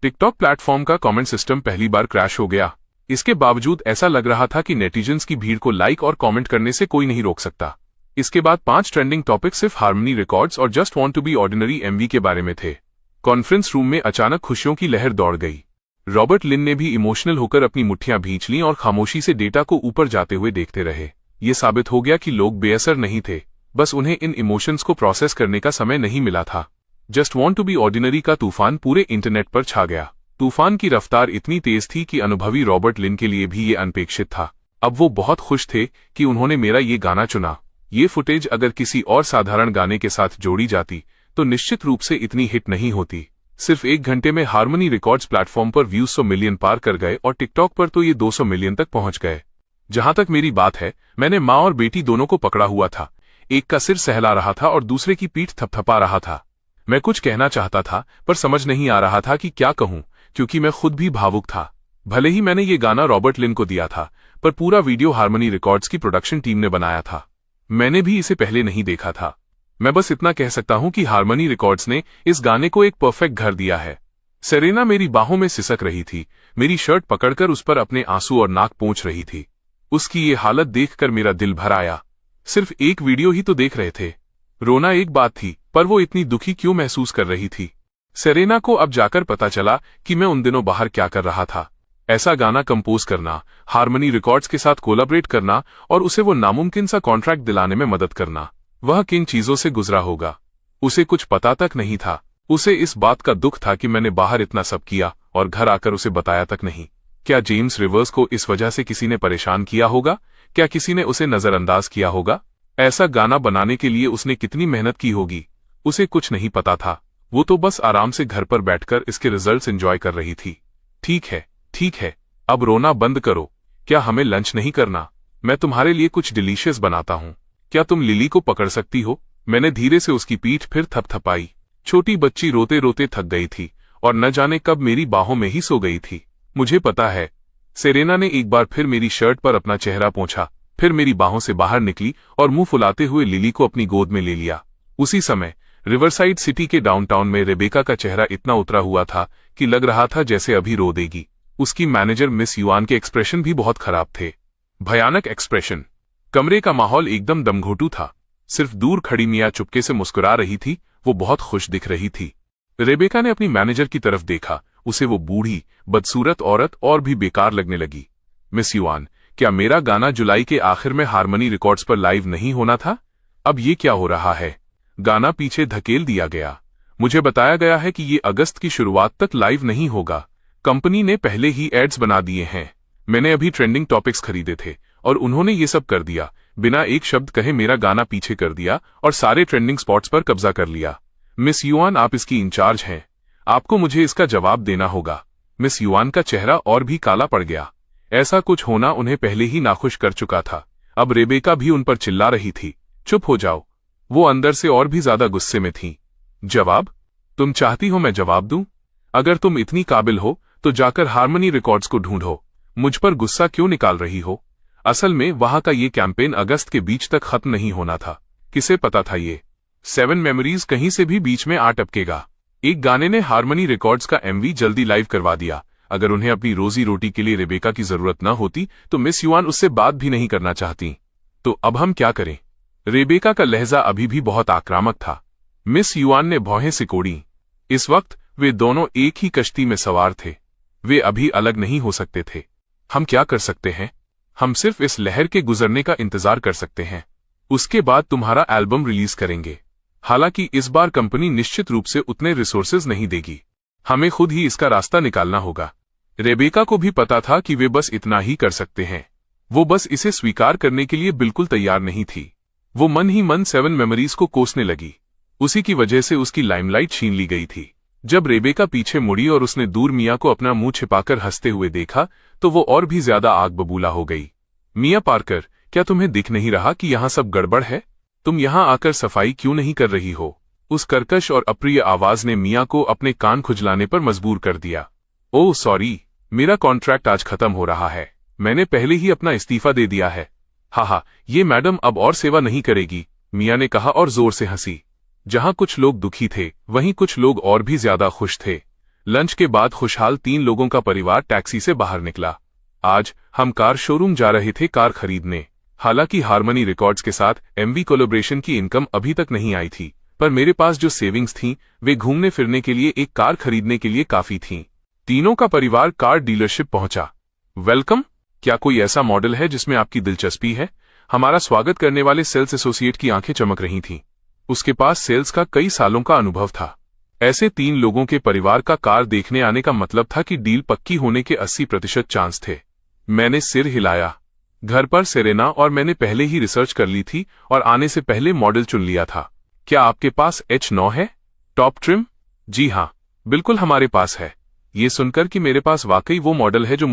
टिकटॉक प्लेटफॉर्म का कमेंट सिस्टम पहली बार क्रैश हो गया। इसके बावजूद ऐसा लग रहा था कि नेटिजन्स की भीड़ को लाइक और कमेंट करने से कोई नहीं रोक सकता। इसके बाद 5 ट्रेंडिंग टॉपिक सिर्फ हारमनी रिकॉर्ड्स और just want to be ordinary MV के बारे में थे। कॉन्फ्रेंस रूम में अचानक खुशियों की लहर दौड़ गई। रॉबर्ट लिन ने भी इमोशनल होकर अपनी मुट्ठियां भींच लीं और खामोशी से डेटा को ऊपर जाते हुए देखते रहे। ये साबित हो गया कि लोग बेअसर नहीं थे, बस उन्हें इन इमोशंस को प्रोसेस करने का समय नहीं मिला था। Just want to be ordinary का तूफान पूरे इंटरनेट पर छा गया। तूफान की रफ्तार इतनी तेज थी कि अनुभवी रॉबर्ट लिन के लिए भी ये अनपेक्षित था। अब वो बहुत खुश थे कि उन्होंने मेरा ये गाना चुना। ये फुटेज अगर किसी और साधारण गाने के साथ जोड़ी जाती तो निश्चित रूप से इतनी हिट नहीं होती। सिर्फ 1 घंटे में हारमनी रिकॉर्ड्स प्लेटफॉर्म पर व्यूज 100 मिलियन पार कर गए और टिकटॉक पर तो ये 200 मिलियन तक पहुंच गए। जहां तक मेरी बात है, मैंने माँ और बेटी दोनों को पकड़ा हुआ था। एक का सिर सहला रहा था और दूसरे की पीठ थपथपा रहा था। मैं कुछ कहना चाहता था पर समझ नहीं आ रहा था कि क्या कहूं, क्योंकि मैं खुद भी भावुक था। भले ही मैंने ये गाना रॉबर्ट लिन को दिया था, पर पूरा वीडियो हारमनी रिकॉर्ड्स की प्रोडक्शन टीम ने बनाया था। मैंने भी इसे पहले नहीं देखा था। मैं बस इतना कह सकता हूं कि हारमनी रिकॉर्ड्स ने इस गाने को एक परफेक्ट घर दिया है। सेरेना मेरी बाहों में सिसक रही थी, मेरी शर्ट पकड़कर उस पर अपने आंसू और नाक पोंछ रही थी। उसकी ये हालत देखकर मेरा दिल भर आया। सिर्फ एक वीडियो ही तो देख रहे थे। रोना एक बात थी, पर वो इतनी दुखी क्यों महसूस कर रही थी? सेरेना को अब जाकर पता चला कि मैं उन दिनों बाहर क्या कर रहा था। ऐसा गाना कंपोज करना, हारमनी रिकॉर्ड्स के साथ कोलैबोरेट करना और उसे वो नामुमकिन सा कॉन्ट्रैक्ट दिलाने में मदद करना, वह किन चीजों से गुजरा होगा उसे कुछ पता तक नहीं था। उसे इस बात का दुख था कि मैंने बाहर इतना सब किया और घर आकर उसे बताया तक नहीं। क्या जेम्स रिवर्स को इस वजह से किसी ने परेशान किया होगा? क्या किसी ने उसे नजरअंदाज किया होगा? ऐसा गाना बनाने के लिए उसने कितनी मेहनत की होगी, उसे कुछ नहीं पता था। वो तो बस आराम से घर पर बैठकर इसके रिजल्ट्स एंजॉय कर रही थी। ठीक है, अब रोना बंद करो। क्या हमें लंच नहीं करना? मैं तुम्हारे लिए कुछ डिलीशियस बनाता हूँ। क्या तुम लिली को पकड़ सकती हो? मैंने धीरे से उसकी पीठ फिर थपथपाई। छोटी बच्ची रोते रोते थक गई थी और न जाने कब मेरी बाहों में ही सो गई थी। मुझे पता है। सेरेना ने एक बार फिर मेरी शर्ट पर अपना चेहरा पोंछा, फिर मेरी बाहों से बाहर निकली और मुंह फुलाते हुए लिली को अपनी गोद में ले लिया। उसी समय रिवरसाइड सिटी के डाउनटाउन में रेबेका का चेहरा इतना उतरा हुआ था कि लग रहा था जैसे अभी रो देगी। उसकी मैनेजर मिस युआन के एक्सप्रेशन भी बहुत खराब थे, भयानक एक्सप्रेशन। कमरे का माहौल एकदम दमघोटू था। सिर्फ दूर खड़ी मिया चुपके से मुस्कुरा रही थी। वो बहुत खुश दिख रही थी। रेबेका ने अपनी मैनेजर की तरफ देखा। उसे वो बूढ़ी, बदसूरत औरत और भी बेकार लगने लगी। मिस युआन, क्या मेरा गाना जुलाई के आखिर में हारमनी रिकॉर्ड्स पर लाइव नहीं होना था? अब ये क्या हो रहा है? गाना पीछे धकेल दिया गया। मुझे बताया गया है कि ये अगस्त की शुरुआत तक लाइव नहीं होगा। कंपनी ने पहले ही एड्स बना दिए हैं। मैंने अभी ट्रेंडिंग टॉपिक्स खरीदे थे और उन्होंने ये सब कर दिया। बिना एक शब्द कहे मेरा गाना पीछे कर दिया और सारे ट्रेंडिंग स्पॉट्स पर कब्जा कर लिया। मिस युआन, आप इसकी इंचार्ज हैं। आपको मुझे इसका जवाब देना होगा। मिस युआन का चेहरा और भी काला पड़ गया। ऐसा कुछ होना उन्हें पहले ही नाखुश कर चुका था। अब रेबेका भी उन पर चिल्ला रही थी, चुप हो जाओ। वो अंदर से और भी ज्यादा गुस्से में थी। जवाब? तुम चाहती हो मैं जवाब दूं? अगर तुम इतनी काबिल हो तो जाकर हारमनी रिकॉर्ड्स को ढूंढो। मुझ पर गुस्सा क्यों निकाल रही हो? असल में वहां का ये कैंपेन अगस्त के बीच तक खत्म नहीं होना था। किसे पता था ये 7 मेमोरीज कहीं से भी बीच में आ टपकेगा। एक गाने ने हारमनी रिकॉर्ड्स का एमवी जल्दी लाइव करवा दिया। अगर उन्हें अपनी रोजी रोटी के लिए रेबेका की जरूरत न होती तो मिस युआन उससे बात भी नहीं करना चाहती। तो अब हम क्या करें? रेबेका का लहजा अभी भी बहुत आक्रामक था। मिस युआन ने भौहें सिकोड़ी। इस वक्त वे दोनों एक ही कश्ती में सवार थे। वे अभी अलग नहीं हो सकते थे। हम क्या कर सकते हैं? हम सिर्फ इस लहर के गुजरने का इंतजार कर सकते हैं। उसके बाद तुम्हारा एल्बम रिलीज करेंगे। हालांकि इस बार कंपनी निश्चित रूप से उतने रिसोर्सेज नहीं देगी। हमें खुद ही इसका रास्ता निकालना होगा। रेबेका को भी पता था कि वे बस इतना ही कर सकते हैं। वो बस इसे स्वीकार करने के लिए बिल्कुल तैयार नहीं थी। वो मन ही मन 7 मेमोरीज को कोसने लगी। उसी की वजह से उसकी लाइमलाइट छीन ली गई थी। जब रेबेका पीछे मुड़ी और उसने दूर मिया को अपना मुंह छिपाकर हंसते हुए देखा तो वो और भी ज्यादा आग बबूला हो गई। मिया पार्कर, क्या तुम्हें दिख नहीं रहा कि यहाँ सब गड़बड़ है? तुम यहाँ आकर सफाई क्यों नहीं कर रही हो? उस कर्कश और अप्रिय आवाज ने मिया को अपने कान खुजलाने पर मजबूर कर दिया। ओह सॉरी, मेरा कॉन्ट्रैक्ट आज खत्म हो रहा है। मैंने पहले ही अपना इस्तीफा दे दिया है। हा, ये मैडम अब और सेवा नहीं करेगी, मिया ने कहा और जोर से हंसी। जहां कुछ लोग दुखी थे वहीं कुछ लोग और भी ज्यादा खुश थे। लंच के बाद खुशहाल 3 लोगों का परिवार टैक्सी से बाहर निकला। आज हम कार शोरूम जा रहे थे कार खरीदने। हालांकि हारमनी रिकॉर्ड्स के साथ एमवी कोलैबोरेशन की इनकम अभी तक नहीं आई थी, पर मेरे पास जो सेविंग्स थीं वे घूमने फिरने के लिए एक कार खरीदने के लिए काफी थीं। तीनों का परिवार कार डीलरशिप पहुंचा। वेलकम। क्या कोई ऐसा मॉडल है जिसमें आपकी दिलचस्पी है? हमारा स्वागत करने वाले सेल्स एसोसिएट की आंखें चमक रही थीं। उसके पास सेल्स का कई सालों का अनुभव था। ऐसे 3 लोगों के परिवार का कार देखने आने का मतलब था कि डील पक्की होने के 80% चांस थे। मैंने सिर हिलाया। घर पर सेरेना और मैंने पहले ही रिसर्च कर ली थी और आने से पहले मॉडल चुन लिया था। क्या आपके पास H9 है? Top trim? जी हाँ, बिल्कुल हमारे पास है। ये सुनकर कि मेरे पास वाकई वो मॉडल है जो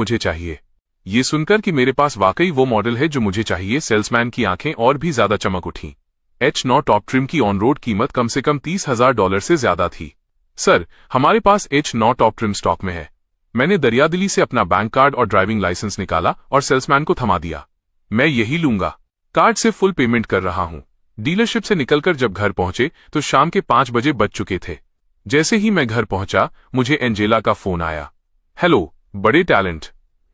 मुझे चाहिए। सेल्समैन की आंखें और भी ज्यादा चमक उठीं। H9 टॉप ट्रिम की ऑन रोड कीमत कम से कम $30,000 से ज्यादा थी। सर, हमारे पास H9 टॉप ट्रिम स्टॉक में है। मैंने दरियादिली से अपना बैंक कार्ड और ड्राइविंग लाइसेंस निकाला और सेल्समैन को थमा दिया। मैं यही लूंगा। कार्ड से फुल पेमेंट कर रहा हूं। डीलरशिप से निकलकर जब घर पहुंचे तो शाम के 5 बजे बज चुके थे। जैसे ही मैं घर पहुंचा मुझे एंजेला का फोन आया। हेलो, बड़े टैलेंट,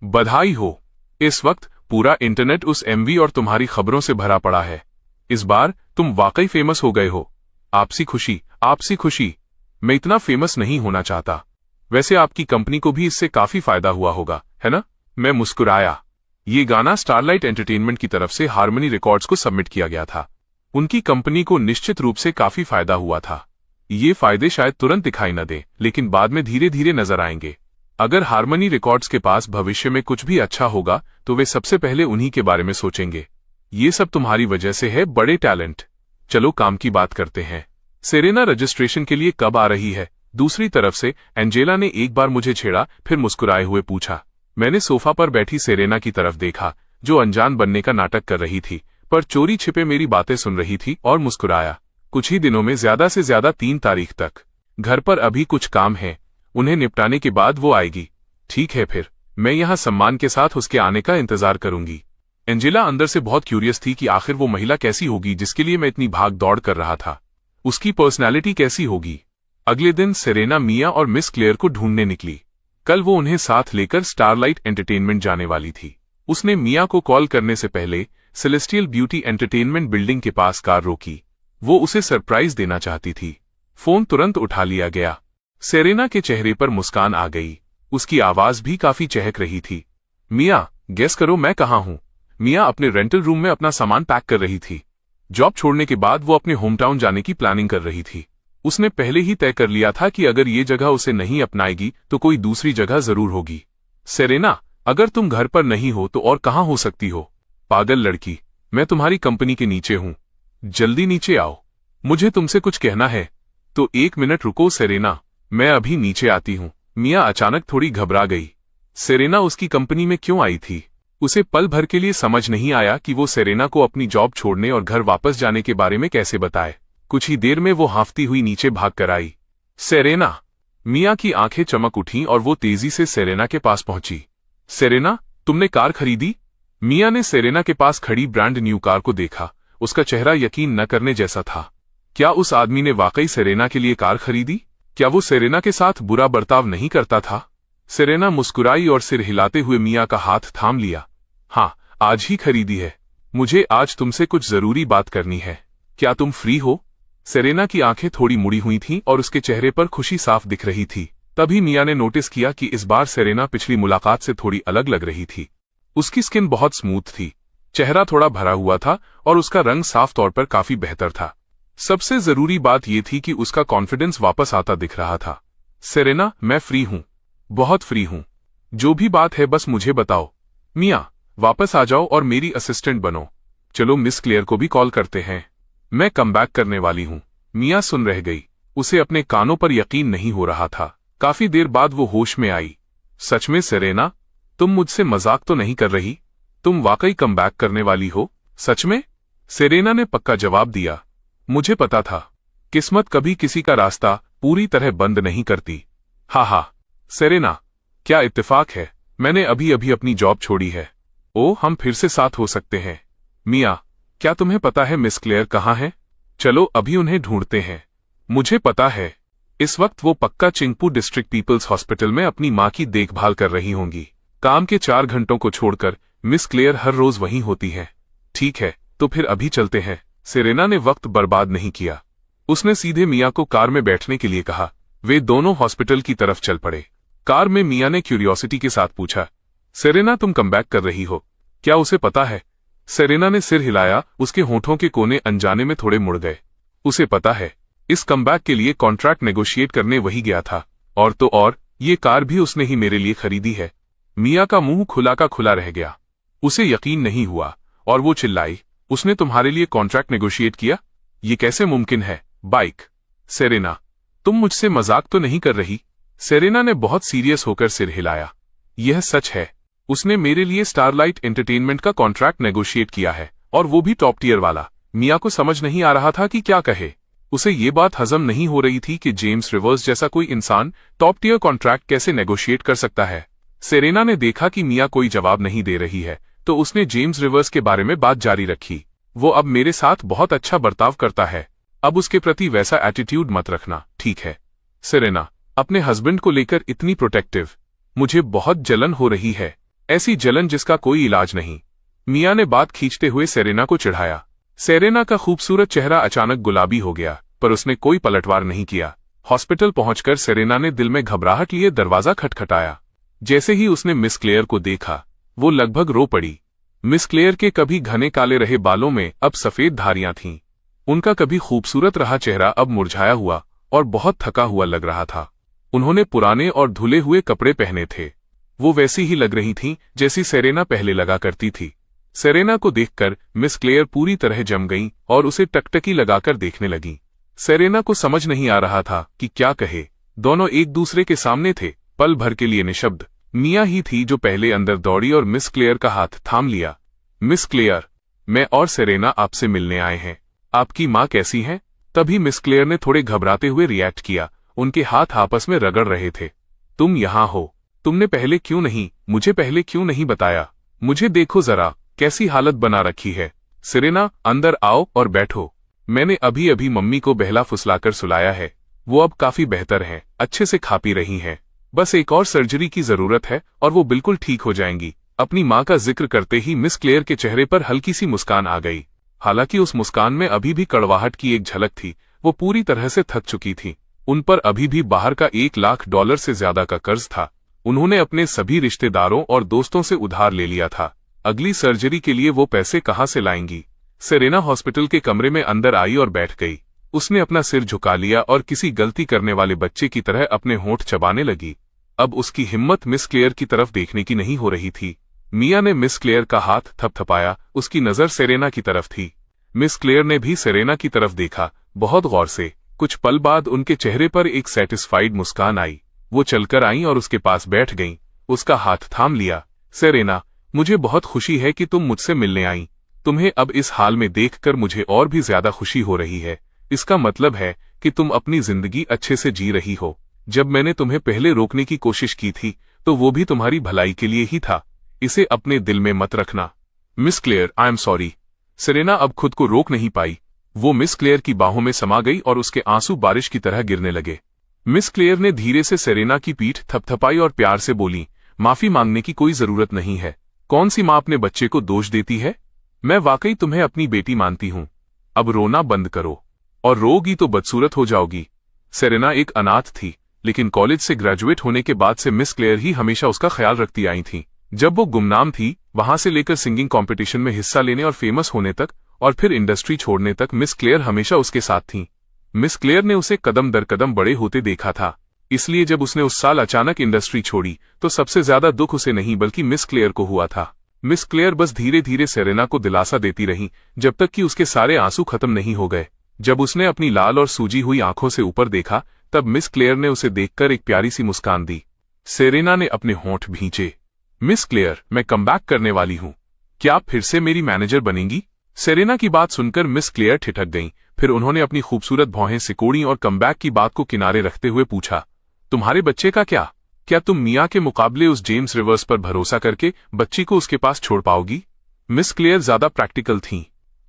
बधाई हो। इस वक्त पूरा इंटरनेट उस एमवी और तुम्हारी खबरों से भरा पड़ा है। इस बार तुम वाकई फेमस हो गए हो। आपसी खुशी। मैं इतना फेमस नहीं होना चाहता। वैसे आपकी कंपनी को भी इससे काफी फायदा हुआ होगा, है ना? मैं मुस्कुराया। ये गाना स्टारलाइट एंटरटेनमेंट की तरफ से हारमनी रिकॉर्ड्स को सबमिट किया गया था। उनकी कंपनी को निश्चित रूप से काफी फायदा हुआ था। ये फायदे शायद तुरंत दिखाई न दे, लेकिन बाद में धीरे धीरे नजर आएंगे। अगर हारमनी रिकॉर्ड्स के पास भविष्य में कुछ भी अच्छा होगा तो वे सबसे पहले उन्हीं के बारे में सोचेंगे। ये सब तुम्हारी वजह से है, बड़े टैलेंट। चलो काम की बात करते हैं। सेरेना रजिस्ट्रेशन के लिए कब आ रही है? दूसरी तरफ से एंजेला ने एक बार मुझे छेड़ा, फिर मुस्कुराए हुए पूछा। मैंने सोफा पर बैठी सेरेना की तरफ देखा, जो अनजान बनने का नाटक कर रही थी, पर चोरी छिपे मेरी बातें सुन रही थी, और मुस्कुराया। कुछ ही दिनों में, ज्यादा से ज्यादा 3 तारीख तक। घर पर अभी कुछ काम है, उन्हें निपटाने के बाद वो आएगी। ठीक है, फिर मैं यहाँ सम्मान के साथ उसके आने का इंतजार करूंगी। एंजेला अंदर से बहुत क्यूरियस थी कि आखिर वो महिला कैसी होगी जिसके लिए मैं इतनी भाग दौड़ कर रहा था। उसकी पर्सनैलिटी कैसी होगी? अगले दिन सेरेना मिया और मिस क्लेयर को ढूंढने निकली। कल वो उन्हें साथ लेकर स्टारलाइट एंटरटेनमेंट जाने वाली थी। उसने मिया को कॉल करने से पहले सेलेस्टियल ब्यूटी एंटरटेनमेंट बिल्डिंग के पास कार रोकी। वो उसे सरप्राइज देना चाहती थी। फोन तुरंत उठा लिया गया। सेरेना के चेहरे पर मुस्कान आ गई। उसकी आवाज भी काफी चहक रही थी। मिया, गेस करो मैं कहाँ हूँ। मिया अपने रेंटल रूम में अपना सामान पैक कर रही थी। जॉब छोड़ने के बाद वो अपने होम टाउन जाने की प्लानिंग कर रही थी। उसने पहले ही तय कर लिया था कि अगर ये जगह उसे नहीं अपनाएगी तो कोई दूसरी जगह जरूर होगी। सेरेना, अगर तुम घर पर नहीं हो तो और कहाँ हो सकती हो? पागल लड़की, मैं तुम्हारी कंपनी के नीचे हूँ। जल्दी नीचे आओ, मुझे तुमसे कुछ कहना है। तो 1 मिनट रुको सेरेना, मैं अभी नीचे आती हूँ। मिया अचानक थोड़ी घबरा गई। सेरेना उसकी कंपनी में क्यों आई थी? उसे पल भर के लिए समझ नहीं आया कि वो सेरेना को अपनी जॉब छोड़ने और घर वापस जाने के बारे में कैसे बताए। कुछ ही देर में वो हांफती हुई नीचे भाग कर आई। सेरेना! मिया की आंखें चमक उठीं और वो तेजी से सेरेना के पास पहुंची। सेरेना, तुमने कार खरीदी? मिया ने सेरेना के पास खड़ी ब्रांड न्यू कार को देखा। उसका चेहरा यकीन न करने जैसा था। क्या उस आदमी ने वाकई सेरेना के लिए कार खरीदी? क्या वो सेरेना के साथ बुरा बर्ताव नहीं करता था? सेरेना मुस्कुराई और सिर हिलाते हुए मिया का हाथ थाम लिया। हाँ, आज ही खरीदी है। मुझे आज तुमसे कुछ जरूरी बात करनी है। क्या तुम फ्री हो? सेरेना की आंखें थोड़ी मुड़ी हुई थीं और उसके चेहरे पर खुशी साफ दिख रही थी। तभी मिया ने नोटिस किया कि इस बार सेरेना पिछली मुलाकात से थोड़ी अलग लग रही थी। उसकी स्किन बहुत स्मूथ थी, चेहरा थोड़ा भरा हुआ था और उसका रंग साफ तौर पर काफी बेहतर था। सबसे जरूरी बात यह थी कि उसका कॉन्फिडेंस वापस आता दिख रहा था। सेरेना, मैं फ्री हूं, बहुत फ्री हूं। जो भी बात है बस मुझे बताओ। मिया, वापस आ जाओ और मेरी असिस्टेंट बनो। चलो मिस क्लेयर को भी कॉल करते हैं। मैं कम बैक करने वाली हूं। मिया सुन रह गई। उसे अपने कानों पर यकीन नहीं हो रहा था। काफी देर बाद वो होश में आई। सच में सेरेना, तुम मुझसे मजाक तो नहीं कर रही? तुम वाकई कम बैक करने वाली हो? सच में? सेरेना ने पक्का जवाब दिया। मुझे पता था, किस्मत कभी किसी का रास्ता पूरी तरह बंद नहीं करती। हा। सेरेना, क्या इत्तेफाक है, मैंने अभी अभी अपनी जॉब छोड़ी है। ओ, हम फिर से साथ हो सकते हैं। मिया, क्या तुम्हें पता है मिस क्लेयर कहाँ है? चलो अभी उन्हें ढूंढते हैं। मुझे पता है, इस वक्त वो पक्का चिंगपू डिस्ट्रिक्ट पीपल्स हॉस्पिटल में अपनी माँ की देखभाल कर रही होंगी। काम के 4 घंटों को छोड़कर मिस क्लेयर हर रोज वहीं होती है। ठीक है, तो फिर अभी चलते हैं। सेरेना ने वक्त बर्बाद नहीं किया। उसने सीधे मिया को कार में बैठने के लिए कहा। वे दोनों हॉस्पिटल की तरफ चल पड़े। कार में मिया ने क्यूरियोसिटी के साथ पूछा, सेरेना, तुम कमबैक कर रही हो, क्या उसे पता है? सेरेना ने सिर हिलाया। उसके होठों के कोने अनजाने में थोड़े मुड़ गए। उसे पता है, इस कमबैक के लिए कॉन्ट्रैक्ट नेगोशिएट करने वही गया था। और तो और, ये कार भी उसने ही मेरे लिए खरीदी है। मिया का मुंह खुला का खुला रह गया। उसे यकीन नहीं हुआ और वो चिल्लाई, उसने तुम्हारे लिए कॉन्ट्रैक्ट नेगोशिएट किया? ये कैसे मुमकिन है? बाइक! सेरेना, तुम मुझसे मजाक तो नहीं कर रही? सेरेना ने बहुत सीरियस होकर सिर हिलाया। यह सच है, उसने मेरे लिए स्टारलाइट एंटरटेनमेंट का कॉन्ट्रैक्ट नेगोशिएट किया है, और वो भी टॉप टियर वाला। मिया को समझ नहीं आ रहा था कि क्या कहे। उसे ये बात हजम नहीं हो रही थी कि जेम्स रिवर्स जैसा कोई इंसान टॉप टियर कॉन्ट्रैक्ट कैसे नेगोशिएट कर सकता है। सेरेना ने देखा कि मिया कोई जवाब नहीं दे रही है, तो उसने जेम्स रिवर्स के बारे में बात जारी रखी। वो अब मेरे साथ बहुत अच्छा बर्ताव करता है, अब उसके प्रति वैसा एटीट्यूड मत रखना, ठीक है? सेरेना, अपने हस्बैंड को लेकर इतनी प्रोटेक्टिव, मुझे बहुत जलन हो रही है, ऐसी जलन जिसका कोई इलाज नहीं। मिया ने बात खींचते हुए सेरेना को चिढ़ाया। सेरेना का खूबसूरत चेहरा अचानक गुलाबी हो गया, पर उसने कोई पलटवार नहीं किया। हॉस्पिटल पहुंचकर सेरेना ने दिल में घबराहट लिए दरवाजा खटखटाया। जैसे ही उसने मिस क्लेयर को देखा, वो लगभग रो पड़ी। मिस क्लेयर के कभी घने काले रहे बालों में अब सफेद धारियां थीं। उनका कभी खूबसूरत रहा चेहरा अब मुरझाया हुआ और बहुत थका हुआ लग रहा था। उन्होंने पुराने और धुले हुए कपड़े पहने थे। वो वैसी ही लग रही थीं जैसी सेरेना पहले लगा करती थी। सेरेना को देखकर मिस क्लेयर पूरी तरह जम गईं और उसे टकटकी लगाकर देखने लगीं। सेरेना को समझ नहीं आ रहा था कि क्या कहे। दोनों एक दूसरे के सामने थे, पल भर के लिए निशब्द। मिया ही थी जो पहले अंदर दौड़ी और मिस क्लेयर का हाथ थाम लिया। मिस क्लेयर, मैं और सेरेना आपसे मिलने आए हैं। आपकी माँ कैसी हैं? तभी मिस क्लेयर ने थोड़े घबराते हुए रिएक्ट किया। उनके हाथ आपस में रगड़ रहे थे। तुम यहाँ हो, तुमने मुझे पहले क्यों नहीं बताया? मुझे देखो जरा, कैसी हालत बना रखी है। सेरेना, अंदर आओ और बैठो। मैंने अभी अभी मम्मी को बहला फुसलाकर सुलाया है। वो अब काफी बेहतर हैं, अच्छे से खा पी रही हैं। बस एक और सर्जरी की जरूरत है और वो बिल्कुल ठीक हो जाएंगी। अपनी माँ का जिक्र करते ही मिस क्लेयर के चेहरे पर हल्की सी मुस्कान आ गई। हालांकि उस मुस्कान में अभी भी कड़वाहट की एक झलक थी। वो पूरी तरह से थक चुकी थी। उन पर अभी भी बाहर का $1 लाख से ज्यादा का कर्ज था। उन्होंने अपने सभी रिश्तेदारों और दोस्तों से उधार ले लिया था। अगली सर्जरी के लिए वो पैसे कहाँ से लाएंगी? सेरेना हॉस्पिटल के कमरे में अंदर आई और बैठ गई। उसने अपना सिर झुका लिया और किसी गलती करने वाले बच्चे की तरह अपने होंठ चबाने लगी। अब उसकी हिम्मत मिस क्लेयर की तरफ देखने की नहीं हो रही थी। मिया ने मिस क्लेयर का हाथ थपथपाया। उसकी नजर सेरेना की तरफ थी। मिस क्लेयर ने भी सेरेना की तरफ देखा, बहुत गौर से। कुछ पल बाद उनके चेहरे पर एक सेटिस्फाइड मुस्कान आई। वो चलकर आईं और उसके पास बैठ गईं। उसका हाथ थाम लिया। सेरेना, मुझे बहुत खुशी है कि तुम मुझसे मिलने आईं। तुम्हें अब इस हाल में देखकर मुझे और भी ज्यादा खुशी हो रही है। इसका मतलब है कि तुम अपनी जिंदगी अच्छे से जी रही हो। जब मैंने तुम्हें पहले रोकने की कोशिश की थी तो वो भी तुम्हारी भलाई के लिए ही था। इसे अपने दिल में मत रखना। Miss clear, I am sorry. Serena अब खुद को रोक नहीं पाई। वो मिस क्लेयर की बाहों में समा गई और उसके आंसू बारिश की तरह गिरने लगे। मिस क्लेयर ने धीरे से सेरेना की पीठ थपथपाई और प्यार से बोली, माफी मांगने की कोई जरूरत नहीं है। कौन सी मां अपने बच्चे को दोष देती है? मैं वाकई तुम्हें अपनी बेटी मानती हूं। अब रोना बंद करो, और रोगी तो बदसूरत हो जाओगी। सेरेना एक अनाथ थी, लेकिन कॉलेज से ग्रेजुएट होने के बाद से मिस क्लेयर ही हमेशा उसका ख्याल रखती आई थी। जब वो गुमनाम थी, वहां से लेकर सिंगिंग कंपटीशन में हिस्सा लेने और फेमस होने तक, और फिर इंडस्ट्री छोड़ने तक, मिस क्लेयर हमेशा उसके साथ थी। मिस क्लेयर ने उसे कदम दर कदम बड़े होते देखा था। इसलिए जब उसने उस साल अचानक इंडस्ट्री छोड़ी तो सबसे ज्यादा दुख उसे नहीं बल्कि मिस क्लेयर को हुआ था। मिस क्लेयर बस धीरे धीरे सेरेना को दिलासा देती रही, जब तक कि उसके सारे आंसू खत्म नहीं हो गए। जब उसने अपनी लाल और सूजी हुई आंखों से ऊपर देखा, तब मिस क्लेयर ने उसे देखकर एक प्यारी सी मुस्कान दी। सेरेना ने अपने होंठ भींचे। मिस क्लेयर, मैं कमबैक करने वाली हूं। क्या आप फिर से मेरी मैनेजर बनेंगी? सेरेना की बात सुनकर मिस क्लेयर ठिठक गईं। फिर उन्होंने अपनी खूबसूरत भौहें सिकोड़ी और कमबैक की बात को किनारे रखते हुए पूछा, तुम्हारे बच्चे का क्या? क्या तुम मिया के मुकाबले उस जेम्स रिवर्स पर भरोसा करके बच्ची को उसके पास छोड़ पाओगी? मिस क्लेयर ज्यादा प्रैक्टिकल थीं।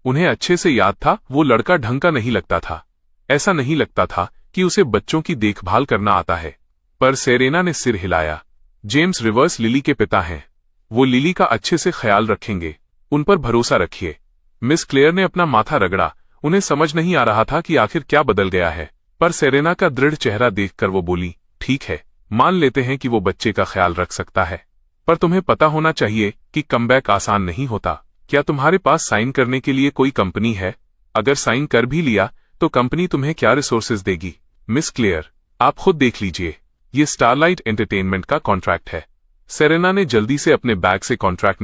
उन्हें अच्छे से याद था वो लड़का ढंग का नहीं लगता था। ऐसा नहीं लगता था कि उसे बच्चों की देखभाल करना आता है। पर सेरेना ने सिर हिलाया। जेम्स रिवर्स लिली के पिता हैं। वो लिली का अच्छे से ख्याल रखेंगे। उन पर भरोसा रखिए। मिस क्लेयर ने अपना माथा रगड़ा। उन्हें समझ नहीं आ रहा था कि आखिर क्या बदल गया है। पर सेरेना का दृढ़ चेहरा देखकर वो बोली, ठीक है, मान लेते हैं कि वो बच्चे का ख्याल रख सकता है, पर तुम्हें पता होना चाहिए कि कमबैक आसान नहीं होता। क्या तुम्हारे पास साइन करने के लिए कोई कंपनी है? अगर साइन कर भी लिया तो कंपनी तुम्हें क्या रिसोर्सेज देगी? मिस क्लेयर, आप खुद देख लीजिए, ये स्टारलाइट एंटरटेनमेंट का कॉन्ट्रैक्ट है। सेरेना ने जल्दी से अपने बैग से कॉन्ट्रैक्ट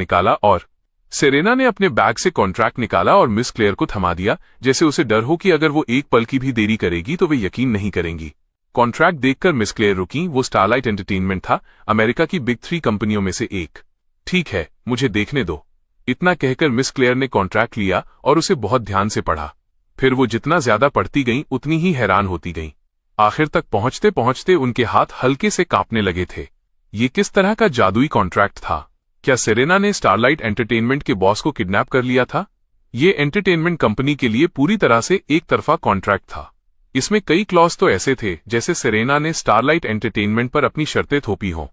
निकाला और मिस क्लेयर को थमा दिया, जैसे उसे डर हो कि अगर वो एक पल की भी देरी करेगी तो वे यकीन नहीं करेंगी। कॉन्ट्रैक्ट देखकर मिस क्लेयर रुकी। वो स्टारलाइट एंटरटेनमेंट था, अमेरिका की बिग 3 कंपनियों में से एक। ठीक है, मुझे देखने दो। इतना कहकर मिस क्लेयर ने कॉन्ट्रैक्ट लिया और उसे बहुत ध्यान से पढ़ा। फिर वो जितना ज्यादा पढ़ती गईं उतनी ही हैरान होती गईं। आखिर तक पहुंचते पहुंचते उनके हाथ हल्के से कांपने लगे थे। ये किस तरह का जादुई कॉन्ट्रैक्ट था? क्या सेरेना ने स्टारलाइट एंटरटेनमेंट के बॉस को किडनैप कर लिया था? ये एंटरटेनमेंट कंपनी के लिए पूरी तरह से एक तरफा कॉन्ट्रैक्ट था। इसमें कई क्लॉज तो ऐसे थे जैसे सेरेना ने स्टारलाइट एंटरटेनमेंट पर अपनी शर्तें थोपी हों,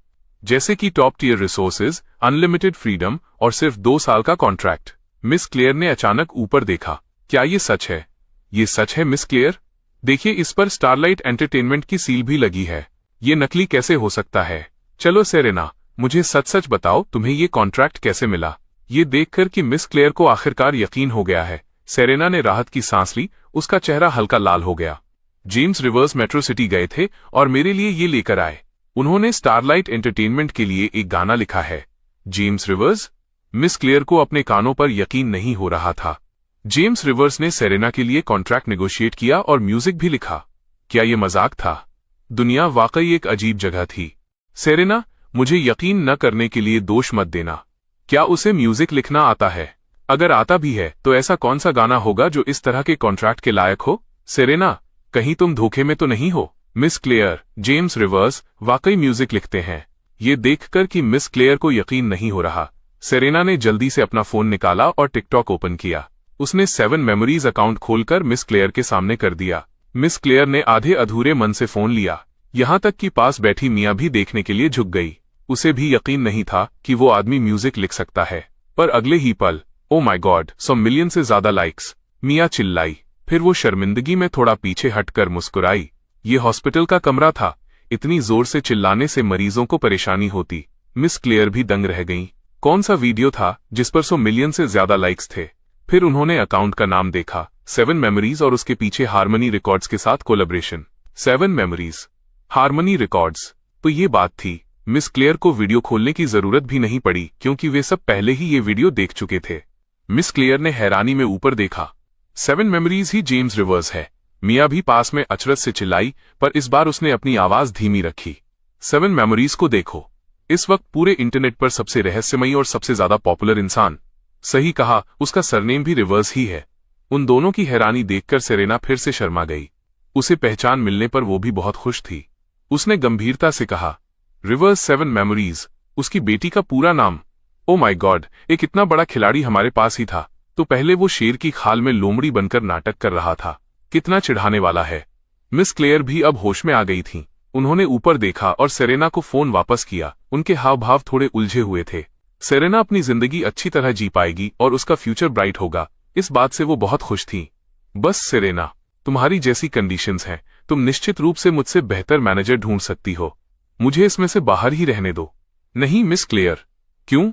जैसे कि top tier resources, unlimited freedom और सिर्फ 2 साल का कॉन्ट्रैक्ट। मिस क्लेयर ने अचानक ऊपर देखा। क्या ये सच है? ये सच है मिस क्लेयर? देखिए, इस पर स्टारलाइट एंटरटेनमेंट की सील भी लगी है। ये नकली कैसे हो सकता है? चलो सेरेना, मुझे सच सच बताओ, तुम्हें ये कॉन्ट्रैक्ट कैसे मिला? ये देखकर कि मिस क्लेयर को आखिरकार यकीन हो गया है, सेरेना ने राहत की सांस ली। उसका चेहरा हल्का लाल हो गया। जेम्स रिवर्स मेट्रो सिटी गए थे और मेरे लिए ये लेकर आए। उन्होंने स्टारलाइट एंटरटेनमेंट के लिए एक गाना लिखा है। James reverse? मिस क्लेयर को अपने कानों पर यकीन नहीं हो रहा था। जेम्स रिवर्स ने सेरेना के लिए कॉन्ट्रैक्ट नेगोशिएट किया और म्यूजिक भी लिखा। क्या ये मजाक था? दुनिया वाकई एक अजीब जगह थी। सेरेना, मुझे यकीन न करने के लिए दोष मत देना। क्या उसे म्यूजिक लिखना आता है? अगर आता भी है तो ऐसा कौन सा गाना होगा जो इस तरह के कॉन्ट्रैक्ट के लायक हो? सेरेना, कहीं तुम धोखे में तो नहीं हो? मिस क्लेयर, जेम्स रिवर्स वाकई म्यूजिक लिखते हैं। ये देखकर कि मिस क्लेयर को यकीन नहीं हो रहा, सेरेना ने जल्दी से अपना फोन निकाला और टिकटॉक ओपन किया। उसने 7 मेमोरीज अकाउंट खोलकर मिस क्लेयर के सामने कर दिया। मिस क्लेयर ने आधे अधूरे मन से फोन लिया। यहां तक कि पास बैठी मिया भी देखने के लिए झुक गई। उसे भी यकीन नहीं था कि वो आदमी म्यूजिक लिख सकता है। पर अगले ही पल, ओ माय गॉड, 100 मिलियन से ज्यादा लाइक्स, मिया चिल्लाई। फिर वो शर्मिंदगी में थोड़ा पीछे हटकर मुस्कुराई। ये हॉस्पिटल का कमरा था। इतनी जोर से चिल्लाने से मरीजों को परेशानी होती। मिस क्लेयर भी दंग रह गईं। कौन सा वीडियो था जिस पर 100 मिलियन से ज्यादा लाइक्स थे? फिर उन्होंने अकाउंट का नाम देखा, 7 मेमोरीज, और उसके पीछे हारमनी रिकॉर्ड्स के साथ कोलैबोरेशन। 7 memories, harmony records. तो ये बात थी। मिस क्लेयर को वीडियो खोलने की जरूरत भी नहीं पड़ी क्योंकि वे सब पहले ही ये वीडियो देख चुके थे। मिस क्लेयर ने हैरानी में ऊपर देखा। 7 मेमोरीज ही जेम्स रिवर्स है। मिया भी पास में अचरज से चिल्लाई, पर इस बार उसने अपनी आवाज धीमी रखी। 7 मेमोरीज को देखो। इस वक्त पूरे इंटरनेट पर सबसे रहस्यमयी और सबसे ज्यादा पॉपुलर इंसान। सही कहा, उसका सरनेम भी रिवर्स ही है। उन दोनों की हैरानी देखकर सेरेना फिर से शर्मा गई। उसे पहचान मिलने पर वो भी बहुत खुश थी। उसने गंभीरता से कहा, रिवर्स 7 मेमोरीज, उसकी बेटी का पूरा नाम। ओ माय गॉड, एक इतना बड़ा खिलाड़ी हमारे पास ही था। तो पहले वो शेर की खाल में लोमड़ी बनकर नाटक कर रहा था। कितना चिढ़ाने वाला है। मिस क्लेयर भी अब होश में आ गई थीं। उन्होंने ऊपर देखा और सेरेना को फोन वापस किया। उनके हाव भाव थोड़े उलझे हुए थे। सेरेना अपनी जिंदगी अच्छी तरह जी पाएगी और उसका फ्यूचर ब्राइट होगा, इस बात से वो बहुत खुश थी। बस सेरेना, तुम्हारी जैसी कंडीशंस हैं, तुम निश्चित रूप से मुझसे बेहतर मैनेजर ढूंढ सकती हो। मुझे इसमें से बाहर ही रहने दो। नहीं मिस क्लेयर। क्यों?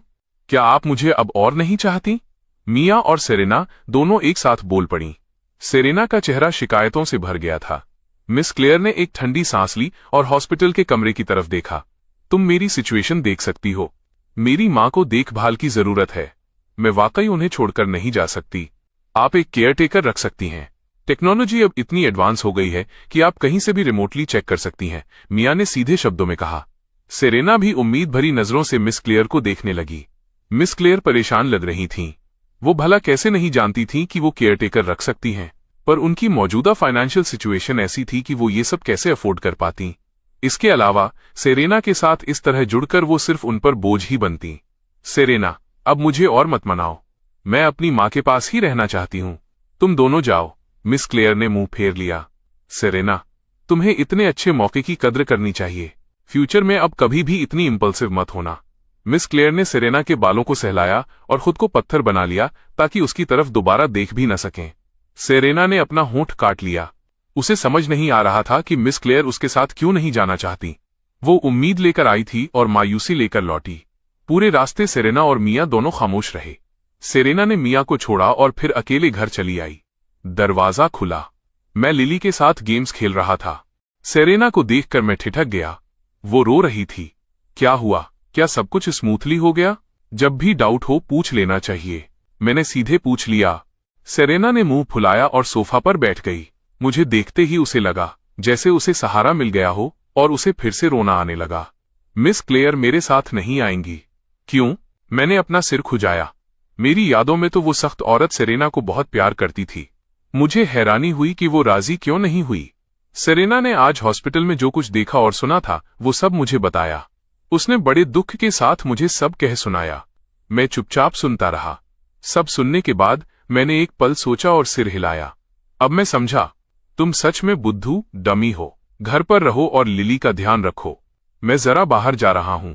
क्या आप मुझे अब और नहीं चाहती? मिया और सेरेना दोनों एक साथ बोल पड़ी। सेरेना का चेहरा शिकायतों से भर गया था। मिस क्लेयर ने एक ठंडी सांस ली और हॉस्पिटल के कमरे की तरफ देखा। तुम मेरी सिचुएशन देख सकती हो। मेरी मां को देखभाल की जरूरत है। मैं वाकई उन्हें छोड़कर नहीं जा सकती। आप एक केयरटेकर रख सकती हैं। टेक्नोलॉजी अब इतनी एडवांस हो गई है कि आप कहीं से भी रिमोटली चेक कर सकती हैं, मिया ने सीधे शब्दों में कहा। सेरेना भी उम्मीद भरी नजरों से मिस क्लेयर को देखने लगी। मिस क्लेयर परेशान लग रही थीं। वो भला कैसे नहीं जानती थीं कि वो केयरटेकर रख सकती हैं, पर उनकी मौजूदा फाइनेंशियल सिचुएशन ऐसी थी कि वो ये सब कैसे अफोर्ड कर पाती। इसके अलावा सेरेना के साथ इस तरह जुड़कर वो सिर्फ उन पर बोझ ही बनती। सेरेना, अब मुझे और मत मनाओ। मैं अपनी मां के पास ही रहना चाहती हूं। तुम दोनों जाओ। मिस क्लेयर ने मुंह फेर लिया। सेरेना, तुम्हें इतने अच्छे मौके की कद्र करनी चाहिए। फ्यूचर में अब कभी भी इतनी इंपल्सिव मत होना। मिस क्लेयर ने सेरेना के बालों को सहलाया और खुद को पत्थर बना लिया ताकि उसकी तरफ दोबारा देख भी न सकें। सेरेना ने अपना होंठ काट लिया। उसे समझ नहीं आ रहा था कि मिस क्लेयर उसके साथ क्यों नहीं जाना चाहती। वो उम्मीद लेकर आई थी और मायूसी लेकर लौटी। पूरे रास्ते सेरेना और मिया दोनों खामोश रहे। सेरेना ने मिया को छोड़ा और फिर अकेले घर चली आई। दरवाजा खुला। मैं लिली के साथ गेम्स खेल रहा था। सेरेना को देखकर मैं ठिठक गया। वो रो रही थी। क्या हुआ? क्या सब कुछ स्मूथली हो गया? जब भी डाउट हो पूछ लेना चाहिए। मैंने सीधे पूछ लिया। सेरेना ने मुंह फुलाया और सोफा पर बैठ गई। मुझे देखते ही उसे लगा जैसे उसे सहारा मिल गया हो और उसे फिर से रोना आने लगा। मिस क्लेयर मेरे साथ नहीं आएंगी। क्यों? मैंने अपना सिर खुजाया। मेरी यादों में तो वो सख्त औरत सेरेना को बहुत प्यार करती थी। मुझे हैरानी हुई कि वो राजी क्यों नहीं हुई। सेरेना ने आज हॉस्पिटल में जो कुछ देखा और सुना था वो सब मुझे बताया। उसने बड़े दुख के साथ मुझे सब कह सुनाया। मैं चुपचाप सुनता रहा। सब सुनने के बाद मैंने एक पल सोचा और सिर हिलाया। अब मैं समझा, तुम सच में बुद्धू डमी हो। घर पर रहो और लिली का ध्यान रखो। मैं जरा बाहर जा रहा हूं।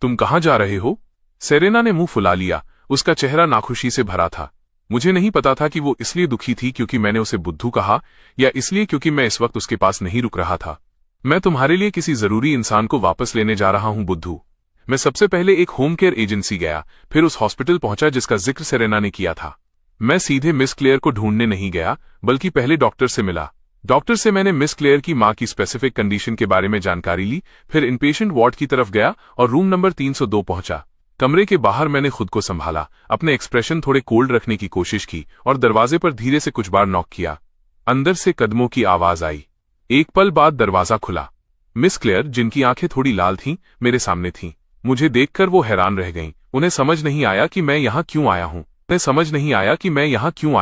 तुम कहां जा रहे हो? सेरेना ने मुंह फुला लिया। उसका चेहरा नाखुशी से भरा था। मुझे नहीं पता था कि वो इसलिए दुखी थी क्योंकि मैंने उसे बुद्धू कहा या इसलिए क्योंकि मैं इस वक्त उसके पास नहीं रुक रहा था। मैं तुम्हारे लिए किसी जरूरी इंसान को वापस लेने जा रहा हूं बुद्धू। मैं सबसे पहले एक होम केयर एजेंसी गया, फिर उस हॉस्पिटल पहुंचा जिसका जिक्र सेरेना ने किया था। मैं सीधे मिस क्लेयर को ढूंढने नहीं गया, बल्कि पहले डॉक्टर से मिला। डॉक्टर से मैंने मिस क्लेयर की मां की स्पेसिफिक कंडीशन के बारे में जानकारी ली, फिर इनपेशेंट वार्ड की तरफ गया और रूम नंबर 302 पहुंचा। कमरे के बाहर मैंने खुद को संभाला, अपने एक्सप्रेशन थोड़े कोल्ड रखने की कोशिश की और दरवाजे पर धीरे से कुछ बार नॉक किया। अंदर से कदमों की आवाज आई। एक पल बाद दरवाजा खुला। मिस क्लेयर, जिनकी आंखें थोड़ी लाल थीं, मेरे सामने थीं। मुझे देखकर वो हैरान रह गईं। उन्हें समझ नहीं आया कि मैं यहाँ क्यों आया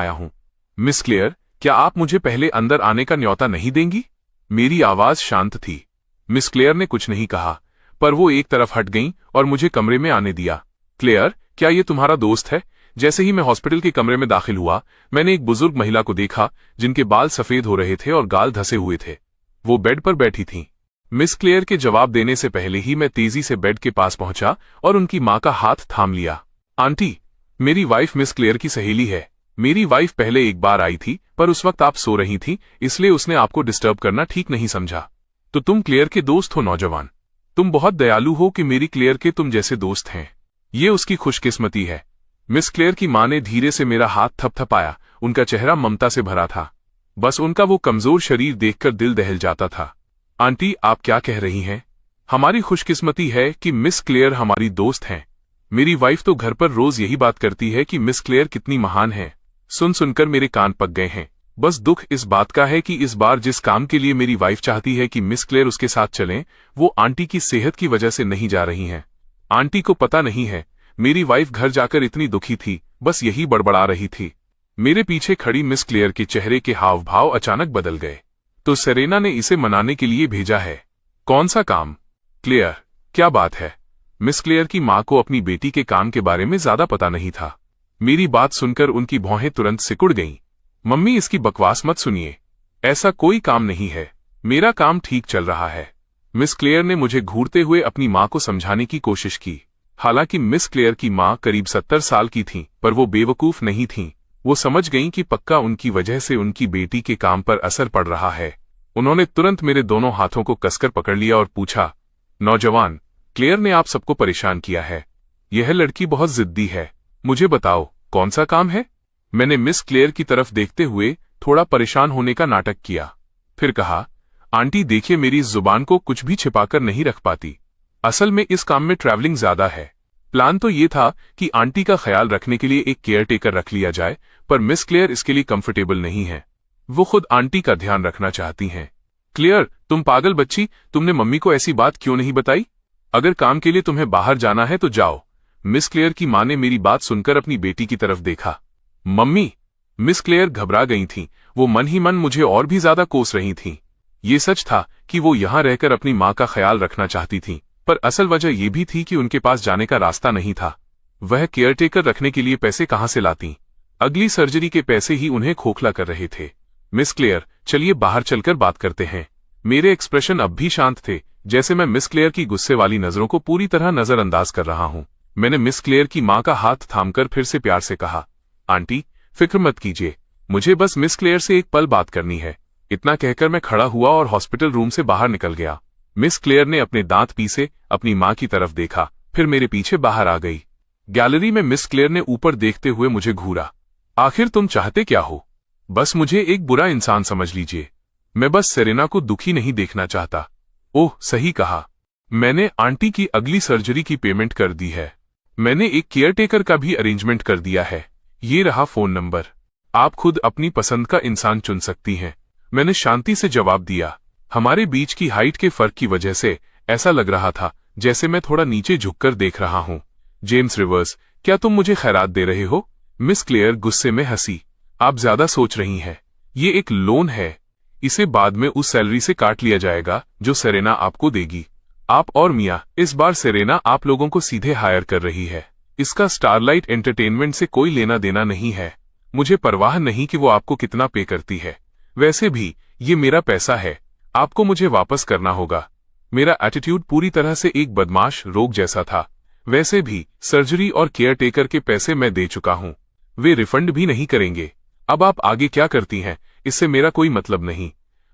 हूँ। मिस क्लेयर, क्या आप मुझे पहले अंदर आने का न्योता नहीं देंगी? मेरी आवाज शांत थी। मिस क्लेयर ने कुछ नहीं कहा, पर वो एक तरफ हट गईं और मुझे कमरे में आने दिया। क्लेयर, क्या ये तुम्हारा दोस्त है? जैसे ही मैं हॉस्पिटल के कमरे में दाखिल हुआ, मैंने एक बुजुर्ग महिला को देखा जिनके बाल सफेद हो रहे थे और गाल धसे हुए थे। वो बेड पर बैठी थीं। मिस क्लेयर के जवाब देने से पहले ही मैं तेजी से बेड के पास पहुंचा और उनकी मां का हाथ थाम लिया। आंटी, मेरी वाइफ मिस क्लेयर की सहेली है। मेरी वाइफ पहले एक बार आई थी, पर उस वक्त आप सो रही थीं, इसलिए उसने आपको डिस्टर्ब करना ठीक नहीं समझा। तो तुम क्लेयर के दोस्त हो नौजवान। तुम बहुत दयालु हो कि मेरी क्लेयर के तुम जैसे दोस्त हैं। ये उसकी खुशकिस्मती है। मिस क्लेयर की मां ने धीरे से मेरा हाथ थपथपाया। उनका चेहरा ममता से भरा था। बस उनका वो कमजोर शरीर देखकर दिल दहल जाता था। आंटी, आप क्या कह रही हैं? हमारी खुशकिस्मती है कि मिस क्लेयर हमारी दोस्त हैं। मेरी वाइफ तो घर पर रोज यही बात करती है कि मिस क्लेयर कितनी महान है। सुन सुनकर मेरे कान पक गए हैं। बस दुख इस बात का है कि इस बार जिस काम के लिए मेरी वाइफ चाहती है कि मिस क्लेयर उसके साथ चलें, वो आंटी की सेहत की वजह से नहीं जा रही हैं। आंटी को पता नहीं है, मेरी वाइफ घर जाकर इतनी दुखी थी, बस यही बड़बड़ा रही थी। मेरे पीछे खड़ी मिस क्लेयर के चेहरे के हाव भाव अचानक बदल गए। तो सेरेना ने इसे मनाने के लिए भेजा है। कौन सा काम? क्लेयर, क्या बात है? मिस क्लेयर की मां को अपनी बेटी के काम के बारे में ज्यादा पता नहीं था। मेरी बात सुनकर उनकी भौहें तुरंत सिकुड़ गईं। मम्मी, इसकी बकवास मत सुनिए। ऐसा कोई काम नहीं है। मेरा काम ठीक चल रहा है। मिस क्लेयर ने मुझे घूरते हुए अपनी मां को समझाने की कोशिश की। हालांकि मिस क्लेयर की मां करीब 70 साल की थीं, पर वो बेवकूफ नहीं थीं। वो समझ गईं कि पक्का उनकी वजह से उनकी बेटी के काम पर असर पड़ रहा है। उन्होंने तुरंत मेरे दोनों हाथों को कसकर पकड़ लिया और पूछा, नौजवान, क्लेयर ने आप सबको परेशान किया है। यह लड़की बहुत जिद्दी है। मुझे बताओ, कौन सा काम है? मैंने मिस क्लेयर की तरफ देखते हुए थोड़ा परेशान होने का नाटक किया। फिर कहा, आंटी देखिए, मेरी इस जुबान को कुछ भी छिपाकर नहीं रख पाती। असल में इस काम में ट्रैवलिंग ज्यादा है। प्लान तो ये था कि आंटी का ख्याल रखने के लिए एक केयर टेकर रख लिया जाए, पर मिस क्लेयर इसके लिए कंफर्टेबल नहीं है। वो खुद आंटी का ध्यान रखना चाहती हैं। क्लेयर, तुम पागल बच्ची, तुमने मम्मी को ऐसी बात क्यों नहीं बताई? अगर काम के लिए तुम्हें बाहर जाना है तो जाओ। मिस क्लेयर की मां ने मेरी बात सुनकर अपनी बेटी की तरफ देखा। मम्मी! मिस क्लेयर घबरा गई थीं। वो मन ही मन मुझे और भी ज्यादा कोस रही थीं। ये सच था कि वो यहां रहकर अपनी मां का ख्याल रखना चाहती थीं, पर असल वजह यह भी थी कि उनके पास जाने का रास्ता नहीं था। वह केयरटेकर रखने के लिए पैसे कहां से लातीं? अगली सर्जरी के पैसे ही उन्हें खोखला कर रहे थे। मिस क्लेयर, चलिए बाहर चलकर बात करते हैं। मेरे एक्सप्रेशन अब भी शांत थे, जैसे मैं मिस क्लेयर की गुस्से वाली नजरों को पूरी तरह नजरअंदाज कर रहा हूं। मैंने मिस क्लेयर की मां का हाथ थामकर फिर से प्यार से कहा, आंटी, फिक्र मत कीजिए, मुझे बस मिस क्लेयर से एक पल बात करनी है। इतना कहकर मैं खड़ा हुआ और हॉस्पिटल रूम से बाहर निकल गया। मिस क्लेयर ने अपने दांत पीसे अपनी मां की तरफ देखा, फिर मेरे पीछे बाहर आ गई। गैलरी में मिस क्लेयर ने ऊपर देखते हुए मुझे घूरा। आखिर तुम चाहते क्या हो? बस मुझे एक बुरा इंसान समझ लीजिए। मैं बस सेरेना को दुखी नहीं देखना चाहता। ओह, सही कहा। मैंने आंटी की अगली सर्जरी की पेमेंट कर दी है। मैंने एक केयरटेकर का भी अरेंजमेंट कर दिया है। ये रहा फोन नंबर। आप खुद अपनी पसंद का इंसान चुन सकती हैं। मैंने शांति से जवाब दिया। हमारे बीच की हाइट के फर्क की वजह से ऐसा लग रहा था जैसे मैं थोड़ा नीचे झुककर देख रहा हूं। जेम्स रिवर्स, क्या तुम मुझे खैरात दे रहे हो? मिस क्लेयर गुस्से में हंसी। आप ज्यादा सोच रही हैं। ये एक लोन है। इसे बाद में उस सैलरी से काट लिया जाएगा जो सेरेना आपको देगी। आप और मिया, इस बार सेरेना आप लोगों को सीधे हायर कर रही है। इसका स्टारलाइट एंटरटेनमेंट से कोई लेना देना नहीं है। मुझे परवाह नहीं कि वो आपको कितना पे करती है। वैसे भी ये मेरा पैसा है, आपको मुझे वापस करना होगा। मेरा एटीट्यूड पूरी तरह से एक बदमाश रोग जैसा था। वैसे भी सर्जरी और केयरटेकर के पैसे मैं दे चुका हूं। वे रिफंड भी नहीं करेंगे। अब आप आगे क्या करती हैं, इससे मेरा कोई मतलब नहीं।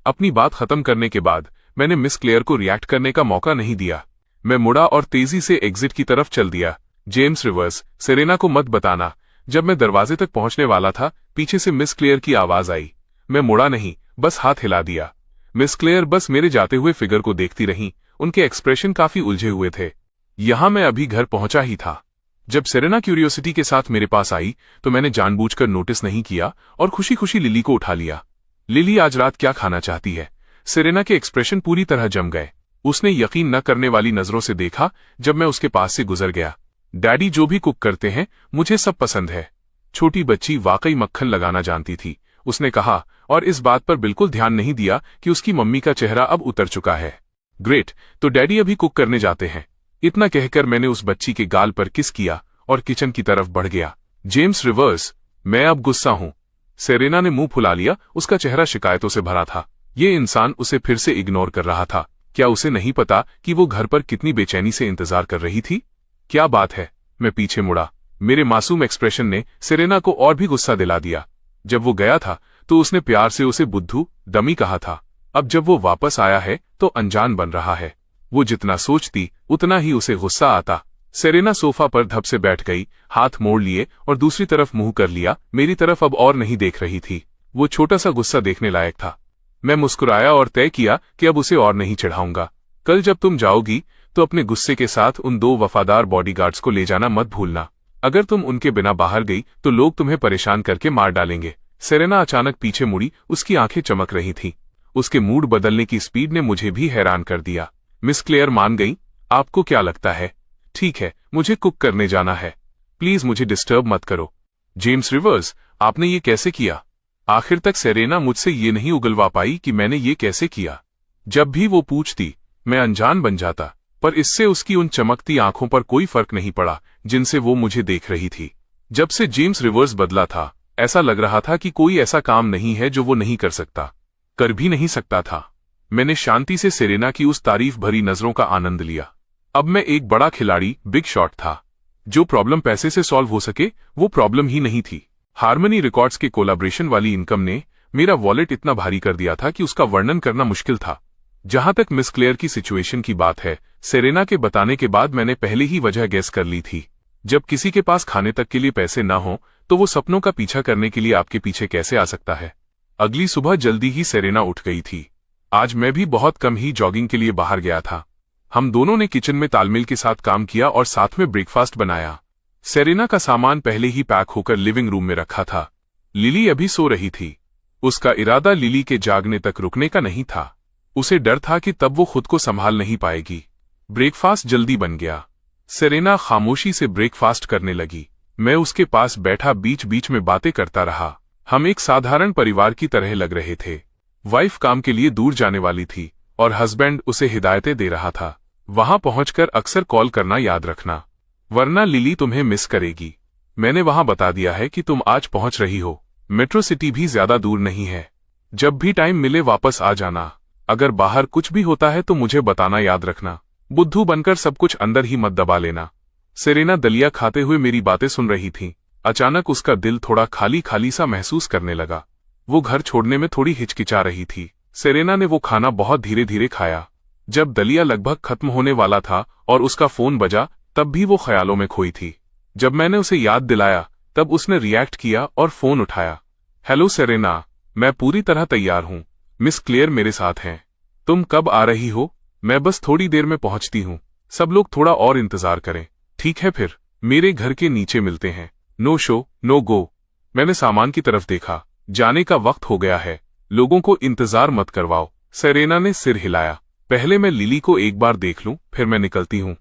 अपनी बात खत्म करने के बाद मैंने मिस क्लेयर को रिएक्ट करने का मौका नहीं दिया। मैं मुड़ा और तेजी से एग्जिट की तरफ चल दिया। जेम्स रिवर्स, सेरेना को मत बताना। जब मैं दरवाजे तक पहुंचने वाला था, पीछे से मिस क्लेयर की आवाज आई। मैं मुड़ा नहीं, बस हाथ हिला दिया। मिस क्लेयर बस मेरे जाते हुए फिगर को देखती रहीं। उनके एक्सप्रेशन काफी उलझे हुए थे। यहां मैं अभी घर पहुंचा ही था। जब सेरेना क्यूरियोसिटी के साथ मेरे पास आई तो मैंने जानबूझकर नोटिस नहीं किया और खुशी खुशी लिली को उठा लिया। लिली आज रात क्या खाना चाहती है? सेरेना के एक्सप्रेशन पूरी तरह जम गए। उसने यकीन न करने वाली नजरों से देखा जब मैं उसके पास से गुजर गया। डैडी जो भी कुक करते हैं मुझे सब पसंद है। छोटी बच्ची वाकई मक्खन लगाना जानती थी, उसने कहा, और इस बात पर बिल्कुल ध्यान नहीं दिया कि उसकी मम्मी का चेहरा अब उतर चुका है। ग्रेट, तो डैडी अभी कुक करने जाते हैं। इतना कहकर मैंने उस बच्ची के गाल पर किस किया और किचन की तरफ बढ़ गया। जेम्स रिवर्स, मैं अब गुस्सा हूं। सेरेना ने मुंह फुला लिया। उसका चेहरा शिकायतों से भरा था। ये इंसान उसे फिर से इग्नोर कर रहा था। क्या उसे नहीं पता कि वो घर पर कितनी बेचैनी से इंतजार कर रही थी? क्या बात है? मैं पीछे मुड़ा। मेरे मासूम एक्सप्रेशन ने सेरेना को और भी गुस्सा दिला दिया। जब वो गया था तो उसने प्यार से उसे बुद्धू, डमी कहा था। अब जब वो वापस आया है तो अनजान बन रहा है। वो जितना सोचती उतना ही उसे गुस्सा आता। सेरेना सोफा पर धप से बैठ गई, हाथ मोड़ लिए और दूसरी तरफ मुंह कर लिया। मेरी तरफ अब और नहीं देख रही थी। वो छोटा सा गुस्सा देखने लायक था। मैं मुस्कुराया और तय किया कि अब उसे और नहीं चिढ़ाऊंगा। कल जब तुम जाओगी तो अपने गुस्से के साथ उन 2 वफादार बॉडीगार्ड्स को ले जाना मत भूलना। अगर तुम उनके बिना बाहर गई तो लोग तुम्हें परेशान करके मार डालेंगे। सेरेना अचानक पीछे मुड़ी, उसकी आंखें चमक रही थीं। उसके मूड बदलने की स्पीड ने मुझे भी हैरान कर दिया। मिस क्लेयर मान गई? आपको क्या लगता है? ठीक है, मुझे कुक करने जाना है। प्लीज मुझे डिस्टर्ब मत करो। जेम्स रिवर्स, आपने ये कैसे किया? आखिर तक सेरेना मुझसे ये नहीं उगलवा पाई कि मैंने ये कैसे किया। जब भी वो पूछती मैं अनजान बन जाता, पर इससे उसकी उन चमकती आंखों पर कोई फर्क नहीं पड़ा जिनसे वो मुझे देख रही थी। जब से जेम्स रिवर्स बदला था, ऐसा लग रहा था कि कोई ऐसा काम नहीं है जो वो नहीं कर सकता, कर भी नहीं सकता था। मैंने शांति से सेरेना की उस तारीफ भरी नजरों का आनंद लिया। अब मैं एक बड़ा खिलाड़ी, बिग शॉट था। जो प्रॉब्लम पैसे से सॉल्व हो सके वो प्रॉब्लम ही नहीं थी। हार्मनी रिकॉर्ड्स के कोलैबोरेशन वाली इनकम ने मेरा वॉलेट इतना भारी कर दिया था कि उसका वर्णन करना मुश्किल था। जहां तक मिस क्लेयर की सिचुएशन की बात है, सेरेना के बताने के बाद मैंने पहले ही वजह गेस कर ली थी। जब किसी के पास खाने तक के लिए पैसे ना हो तो वो सपनों का पीछा करने के लिए आपके पीछे कैसे आ सकता है। अगली सुबह जल्दी ही सेरेना उठ गई थी। आज मैं भी बहुत कम ही जॉगिंग के लिए बाहर गया था। हम दोनों ने किचन में तालमेल के साथ काम किया और साथ में ब्रेकफास्ट बनाया। सेरेना का सामान पहले ही पैक होकर लिविंग रूम में रखा था। लिली अभी सो रही थी। उसका इरादा लिली के जागने तक रुकने का नहीं था। उसे डर था कि तब वो खुद को संभाल नहीं पाएगी। ब्रेकफास्ट जल्दी बन गया। सेरेना खामोशी से ब्रेकफास्ट करने लगी। मैं उसके पास बैठा बीच बीच में बातें करता रहा। हम एक साधारण परिवार की तरह लग रहे थे। वाइफ काम के लिए दूर जाने वाली थी और हस्बैंड उसे हिदायतें दे रहा था। वहां पहुंचकर अक्सर कॉल करना याद रखना, वरना लिली तुम्हें मिस करेगी। मैंने वहां बता दिया है कि तुम आज पहुंच रही हो। मेट्रो सिटी भी ज्यादा दूर नहीं है। जब भी टाइम मिले वापस आ जाना। अगर बाहर कुछ भी होता है तो मुझे बताना याद रखना। बुद्धू बनकर सब कुछ अंदर ही मत दबा लेना। सेरेना दलिया खाते हुए मेरी बातें सुन रही थी। अचानक उसका दिल थोड़ा खाली खाली सा महसूस करने लगा। वो घर छोड़ने में थोड़ी हिचकिचा रही थी। सेरेना ने वो खाना बहुत धीरे धीरे खाया। जब दलिया लगभग खत्म होने वाला था और उसका फोन बजा, तब भी वो ख्यालों में खोई थी। जब मैंने उसे याद दिलाया तब उसने रिएक्ट किया और फोन उठाया। हेलो सेरेना, मैं पूरी तरह तैयार हूँ। मिस क्लेयर मेरे साथ हैं। तुम कब आ रही हो? मैं बस थोड़ी देर में पहुंचती हूँ। सब लोग थोड़ा और इंतजार करें। ठीक है, फिर मेरे घर के नीचे मिलते हैं। नो शो नो गो। मैंने सामान की तरफ देखा। जाने का वक्त हो गया है। लोगों को इंतजार मत करवाओ। सेरेना ने सिर हिलाया। पहले मैं लिली को एक बार देख लूं, फिर मैं निकलती हूं।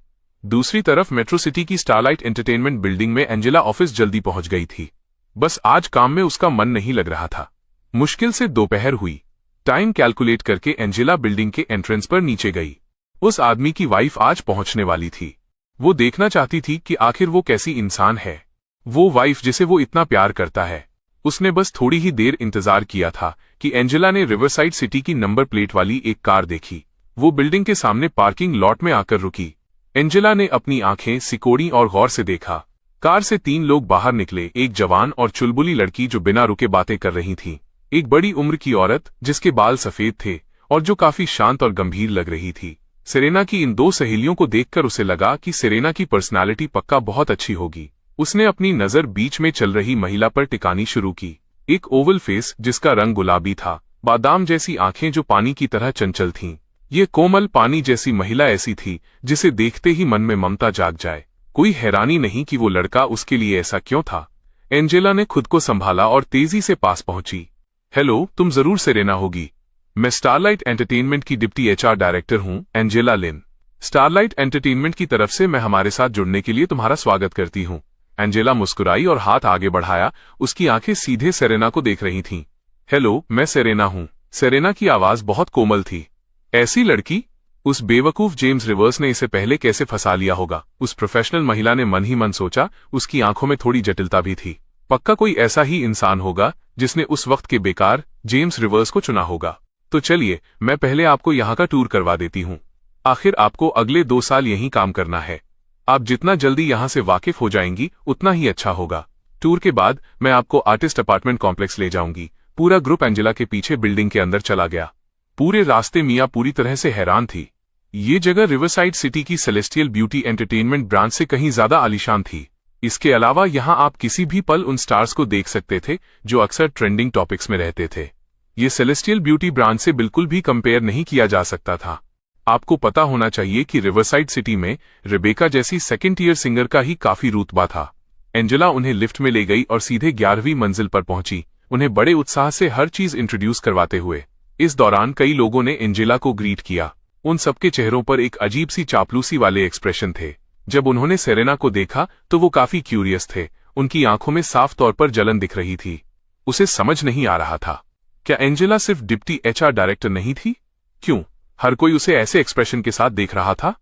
दूसरी तरफ मेट्रो सिटी की स्टारलाइट एंटरटेनमेंट बिल्डिंग में एंजेला ऑफिस जल्दी पहुंच गई थी। बस आज काम में उसका मन नहीं लग रहा था। मुश्किल से दोपहर हुई। टाइम कैलकुलेट करके एंजेला बिल्डिंग के एंट्रेंस पर नीचे गई। उस आदमी की वाइफ आज पहुंचने वाली थी। वो देखना चाहती थी कि आखिर वो कैसी इंसान है, वो वाइफ जिसे वो इतना प्यार करता है। उसने बस थोड़ी ही देर इंतजार किया था कि एंजेला ने रिवरसाइड सिटी की नंबर प्लेट वाली एक कार देखी। वो बिल्डिंग के सामने पार्किंग लॉट में आकर रुकी। एंजेला ने अपनी आंखें सिकोड़ी और गौर से देखा। कार से 3 लोग बाहर निकले, एक जवान और चुलबुली लड़की जो बिना रुके बातें कर रही थी, एक बड़ी उम्र की औरत जिसके बाल सफेद थे और जो काफी शांत और गंभीर लग रही थी। सेरेना की इन 2 सहेलियों को देखकर उसे लगा कि सेरेना की पर्सनालिटी पक्का बहुत अच्छी होगी। उसने अपनी नजर बीच में चल रही महिला पर टिकानी शुरू की। एक ओवल फेस जिसका रंग गुलाबी था, बादाम जैसी आंखें जो पानी की तरह चंचल थीं। ये कोमल पानी जैसी महिला ऐसी थी जिसे देखते ही मन में ममता जाग जाए। कोई हैरानी नहीं कि वो लड़का उसके लिए ऐसा क्यों था। एंजेला ने खुद को संभाला और तेजी से पास पहुंची। हेलो, तुम जरूर सेरेना होगी। मैं स्टारलाइट एंटरटेनमेंट की डिप्टी एचआर डायरेक्टर हूं, एंजेला लिन। स्टारलाइट एंटरटेनमेंट की तरफ से मैं हमारे साथ जुड़ने के लिए तुम्हारा स्वागत करती हूं। एंजेला मुस्कुराई और हाथ आगे बढ़ाया। उसकी आंखें सीधे सेरेना को देख रही थीं। हेलो, मैं सेरेना हूं। सेरेना की आवाज बहुत कोमल थी। ऐसी लड़की? उस बेवकूफ जेम्स रिवर्स ने इसे पहले कैसे फंसा लिया होगा? उस प्रोफेशनल महिला ने मन ही मन सोचा। उसकी आंखों में थोड़ी जटिलता भी थी। पक्का कोई ऐसा ही इंसान होगा जिसने उस वक्त के बेकार जेम्स रिवर्स को चुना होगा। तो चलिए, मैं पहले आपको यहाँ का टूर करवा देती हूँ। आखिर आपको अगले 2 साल यहीं काम करना है। आप जितना जल्दी यहाँ से वाकिफ हो जाएंगी उतना ही अच्छा होगा। टूर के बाद मैं आपको आर्टिस्ट अपार्टमेंट कॉम्प्लेक्स ले जाऊंगी। पूरा ग्रुप एंजेला के पीछे बिल्डिंग के अंदर चला गया। पूरे रास्ते मिया पूरी तरह से हैरान थी। ये जगह रिवरसाइड सिटी की सेलेस्टियल ब्यूटी एंटरटेनमेंट ब्रांच से कहीं ज्यादा आलीशान थी। इसके अलावा यहाँ आप किसी भी पल उन स्टार्स को देख सकते थे जो अक्सर ट्रेंडिंग टॉपिक्स में रहते थे। ये सेलेस्टियल ब्यूटी ब्रांच से बिल्कुल भी कंपेयर नहीं किया जा सकता था। आपको पता होना चाहिए कि रिवरसाइड सिटी में रेबेका जैसी सेकेंड टियर सिंगर का ही काफी रुतबा था। एंजेला उन्हें लिफ्ट में ले गई और सीधे 11वीं मंजिल पर पहुंची, उन्हें बड़े उत्साह से हर चीज इंट्रोड्यूस करवाते हुए। इस दौरान कई लोगों ने एंजेला को ग्रीट किया। उन सबके चेहरों पर एक अजीब सी चापलूसी वाले एक्सप्रेशन थे। जब उन्होंने सेरेना को देखा तो वो काफी क्यूरियस थे। उनकी आंखों में साफ तौर पर जलन दिख रही थी। उसे समझ नहीं आ रहा था, क्या एंजेला सिर्फ डिप्टी HR डायरेक्टर नहीं थी? क्यों हर कोई उसे ऐसे एक्सप्रेशन के साथ देख रहा था?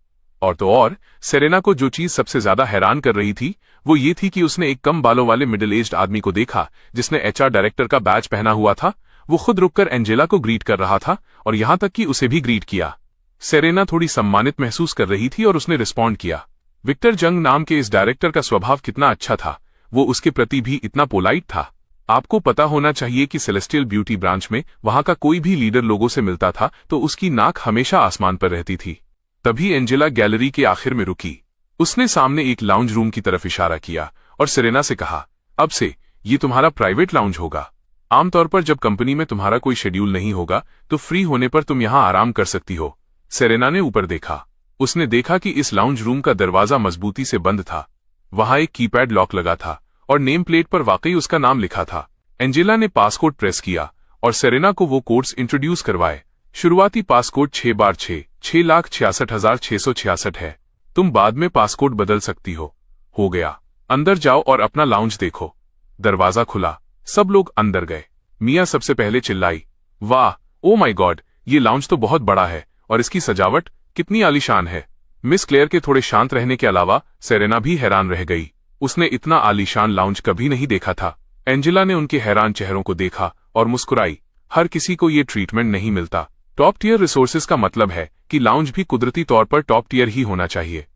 और तो और सेरेना को जो चीज सबसे ज्यादा हैरान कर रही थी वो ये थी कि उसने एक कम बालों वाले मिडिल एज्ड आदमी को देखा जिसने HR डायरेक्टर का बैज पहना हुआ था। वो खुद रुककर एंजेला को ग्रीट कर रहा था और यहां तक कि उसे भी ग्रीट किया। सेरेना थोड़ी सम्मानित महसूस कर रही थी और उसने रिस्पॉन्ड किया। विक्टर जंग नाम के इस डायरेक्टर का स्वभाव कितना अच्छा था, वो उसके प्रति भी इतना पोलाइट था। आपको पता होना चाहिए कि सेलेस्टियल ब्यूटी ब्रांच में वहां का कोई भी लीडर लोगों से मिलता था तो उसकी नाक हमेशा आसमान पर रहती थी। तभी एंजेला गैलरी के आखिर में रुकी। उसने सामने एक लाउंज रूम की तरफ इशारा किया और सेरेना से कहा, अब से ये तुम्हारा प्राइवेट लाउंज होगा। आमतौर पर जब कंपनी में तुम्हारा कोई शेड्यूल नहीं होगा तो फ्री होने पर तुम यहां आराम कर सकती हो। सेरेना ने ऊपर देखा। उसने देखा कि इस लाउंज रूम का दरवाजा मजबूती से बंद था। वहां एक कीपैड लॉक लगा था और नेम प्लेट पर वाकई उसका नाम लिखा था। एंजेला ने पासकोड प्रेस किया और सेरेना को वो कोड्स इंट्रोड्यूस करवाए। शुरुआती पासकोड 6/6 6,66,666 है। तुम बाद में पासकोड बदल सकती हो। हो गया, अंदर जाओ और अपना लाउंज देखो। दरवाजा खुला, सब लोग अंदर गए। मिया सबसे पहले चिल्लाई, वाह, ओ माय गॉड, ये लाउंज तो बहुत बड़ा है और इसकी सजावट कितनी आलीशान है। मिस क्लेयर के थोड़े शांत रहने के अलावा सेरेना भी हैरान रह गई। उसने इतना आलीशान लाउंज कभी नहीं देखा था। एंजेला ने उनके हैरान चेहरों को देखा और मुस्कुराई। हर किसी को ये ट्रीटमेंट नहीं मिलता। टॉप टियर रिसोर्सेज का मतलब है कि लाउंज भी कुदरती तौर पर टॉप टियर ही होना चाहिए।